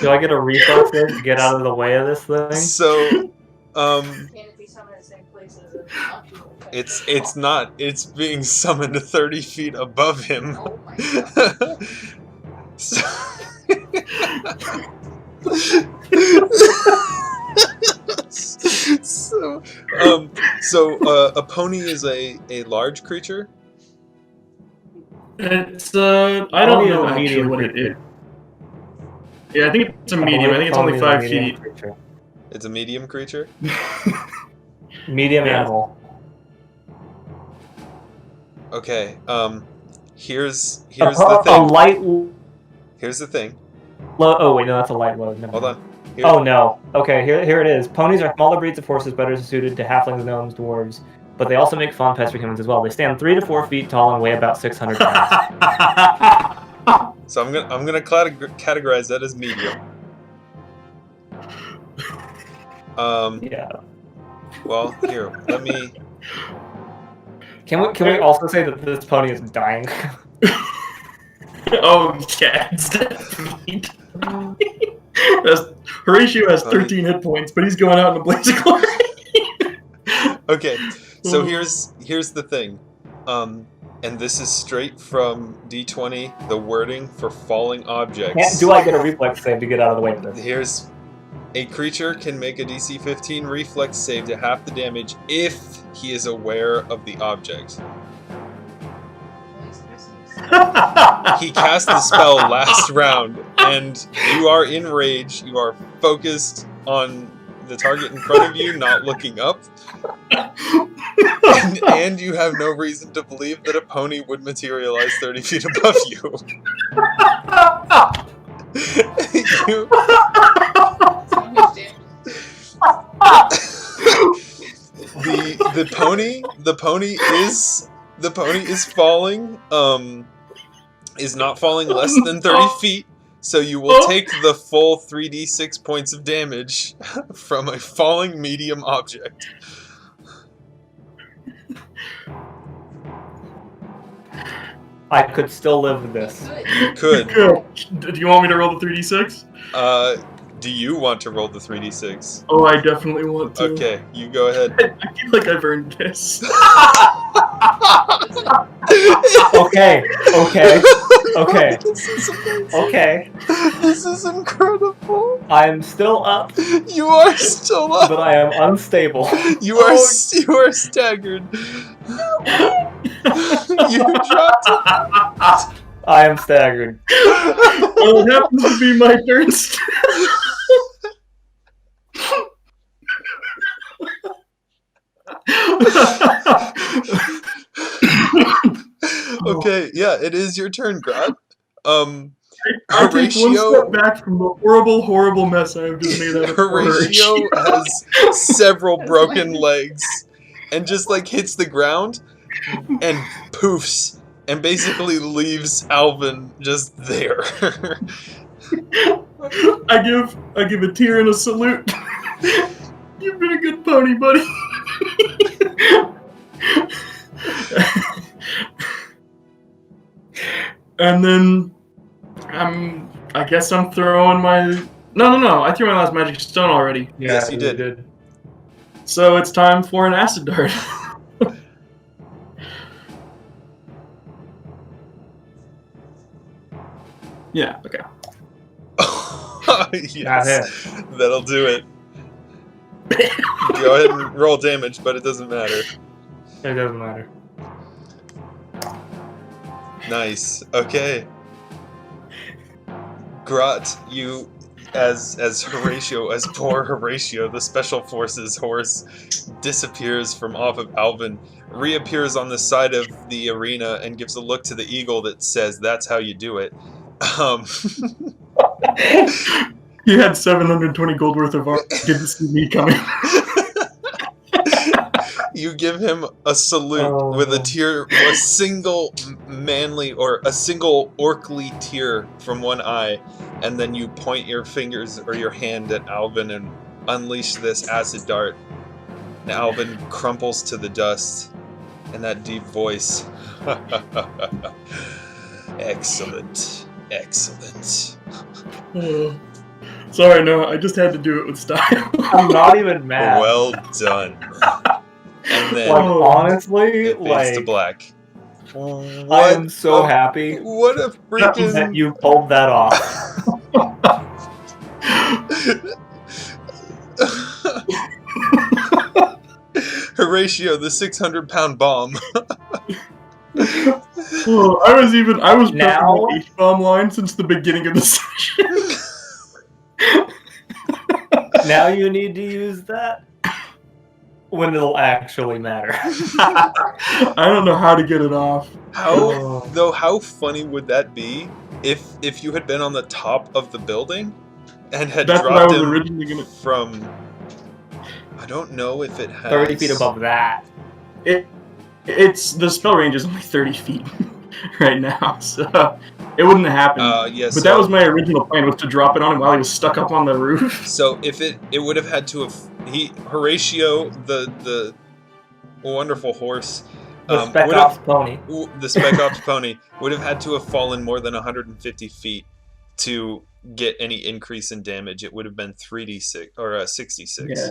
Do I get a reflex save to get out of the way of this thing? So, Can it be summoned at the same place as an optional effect? it's not. It's being summoned to 30 feet above him. Oh my god. So, a pony is a large creature. It's I don't Pony is know a actually medium what it creature. is. Yeah, I think it's a I medium. I believe think it's only pony is a 5 medium feet. creature. It's a medium creature? Medium Yeah. animal. Okay, here's A, the a thing. light. Here's the thing. Oh wait, no, that's a light load. Never Hold mind. on. Here, Oh no. Okay, here it is. Ponies are smaller breeds of horses better suited to halflings, gnomes, dwarves, but they also make fun pets for humans as well. They stand 3 to 4 feet tall and weigh about 600 pounds. So I'm gonna categorize that as medium. Yeah. Well, here, let me. Can we also say that this pony is dying? Oh yeah, it's definitely. Horatio has 13 hit points, but he's going out in a blaze of glory. Okay, so here's the thing, and this is straight from D20, the wording for falling objects. Do I get a reflex save to get out of the way of this? Here's a creature can make a DC 15 reflex save to half the damage if he is aware of the object. He cast the spell last round, and you are in rage. You are focused on the target in front of you, not looking up. And you have no reason to believe that a pony would materialize 30 feet above you. The pony is falling, is not falling less than 30 feet, so you will take the full 3d6 points of damage from a falling medium object. I could still live with this. You could. Do you want me to roll the 3d6? Do you want to roll the 3d6? Oh, I definitely want to. Okay, you go ahead. I feel like I've earned this. Okay. Okay. This is incredible. I'm still up, You are still up. but I am unstable. You are staggered. You dropped it. I am staggered. Well, it happens to be my turn still. Okay, yeah, it is your turn, Grot. I take one step back from the horrible, horrible mess I have just made out of Horatio has several broken legs and just like hits the ground and poofs and basically leaves Alvin just there. I give a tear and a salute. You've been a good pony, buddy. And then I guess I'm throwing my No, I threw my last magic stone already. Yeah, Yes, you did. So it's time for an acid dart. Yeah, okay. Yes, that'll do it. Go ahead and roll damage, but it doesn't matter. It doesn't matter. Nice. Okay. Grot, you, as Horatio, as poor Horatio, the Special Forces horse, disappears from off of Alvin, reappears on the side of the arena, and gives a look to the eagle that says, "That's how you do it." He had 720 gold worth of art. Didn't see me coming. You give him a salute with a tear, a single manly or a single orcly tear from one eye, and then you point your fingers or your hand at Alvin and unleash this acid dart. And Alvin crumples to the dust, and that deep voice. Excellent. Sorry, no, I just had to do it with style. I'm not even mad. Well done. And then Like, honestly, it fades like, to black. I am so happy What a that freaking... you pulled that off. Horatio, the 600-pound bomb. Oh, I was Now- building the H-bomb line since the beginning of the session. Now you need to use that when it'll actually matter. I don't know how to get it off. How funny would that be if you had been on the top of the building and had That's what dropped I was him originally gonna. from, I don't know if it has 30 feet above that. It's the spell range is only 30 feet right now, so it wouldn't happen. Yeah, But that was my original plan, was to drop it on him while he was stuck up on the roof. So if it would have had to have Horatio, the wonderful horse, The Spec Ops pony. the Spec Ops pony would have had to have fallen more than 150 feet to get any increase in damage. It would have been 3d6 or 66. Yeah.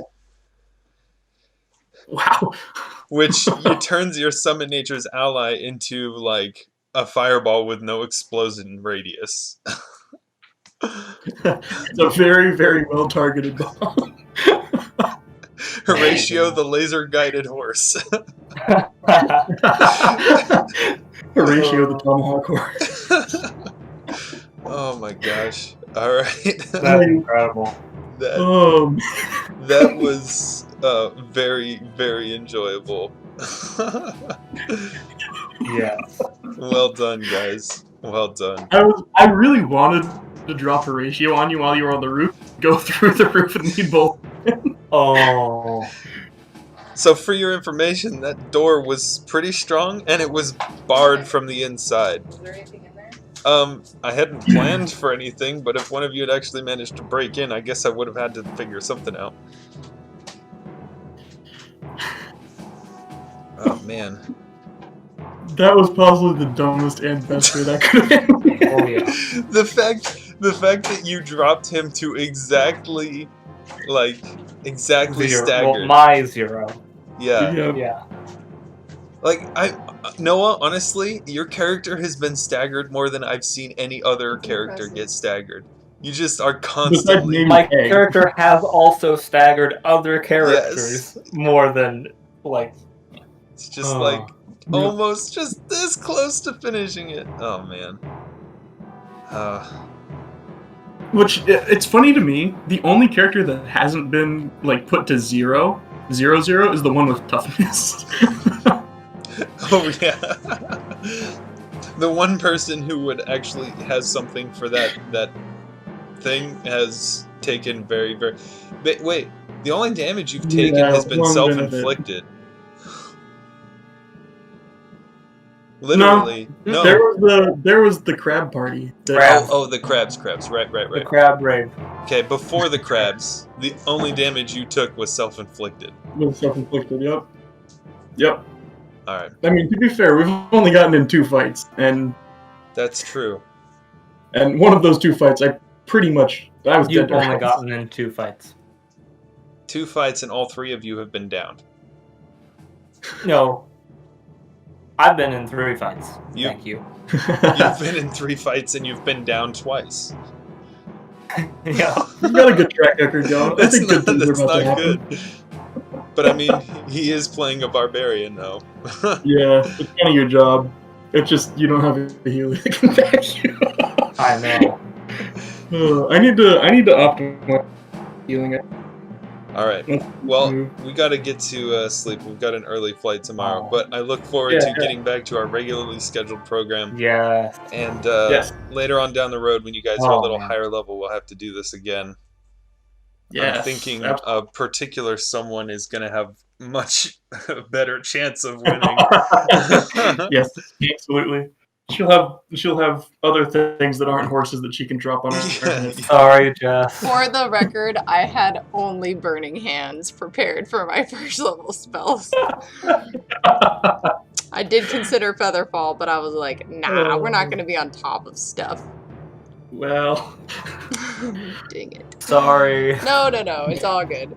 Wow. Which turns your Summon Nature's Ally into like a fireball with no explosion radius. It's a very, very well targeted bomb. Horatio, the laser guided horse. Horatio, the tomahawk horse. Oh my gosh. Alright. That's incredible. That was very, very enjoyable. Yeah. Well done, guys. Well done. I really wanted to drop Horatio on you while you were on the roof, go through the roof and lead both. Oh. So for your information, that door was pretty strong and it was barred from the inside. Is there anything in there? I hadn't planned for anything, but if one of you had actually managed to break in, I guess I would have had to figure something out. Oh man. That was possibly the dumbest and best way that could have been. Oh yeah. The fact that you dropped him to exactly Zero. staggered. Well, my 0. Yeah. Yeah. Like Noah, honestly, your character has been staggered more than I've seen any other character get staggered. You just are constantly. Maybe My Egg. character has also staggered other characters more than like. It's just almost just this close to finishing it. Oh man. Which, it's funny to me, the only character that hasn't been put to 0 is the one with toughness. Oh yeah. The one person who would actually has something for that thing has taken very, very. But wait, the only damage you've taken has been one self-inflicted. Literally, no. There was the crab party. Oh, the crabs. Right. The crab rave. Okay, before the crabs, the only damage you took was self-inflicted. Was self-inflicted. Yep. All right. I mean, to be fair, we've only gotten in 2 fights, and That's true. one of those 2 fights, I was dead. You've to only rights. gotten in 2 fights. 2 fights and all 3 of you have been downed. No. I've been in 3 fights. You- Thank you. You've been in 3 fights and you've been down twice. Yeah. You've got a good track record, John. I That's think not, good things are that's about to not happen. good. But I mean, he is playing a barbarian though. Yeah, it's kind of your job. It's just you don't have a healer that can back you. I know. I need to optimize healing it. All right. Well, we got to get to sleep. We've got an early flight tomorrow, Oh. but I look forward to getting back to our regularly scheduled program. Yeah. And Yes. later on down the road, when you guys are a Oh, little man. higher level, we'll have to do this again. Yes, I'm thinking absolutely. a particular someone is going to have much better chance of winning. Yes, absolutely. She'll have other things that aren't horses that she can drop on her head. Sorry, Jess. For the record, I had only Burning Hands prepared for my first level spells. I did consider Featherfall, but I was like, nah, we're not going to be on top of stuff. Well, Dang it. Sorry. No, it's all good.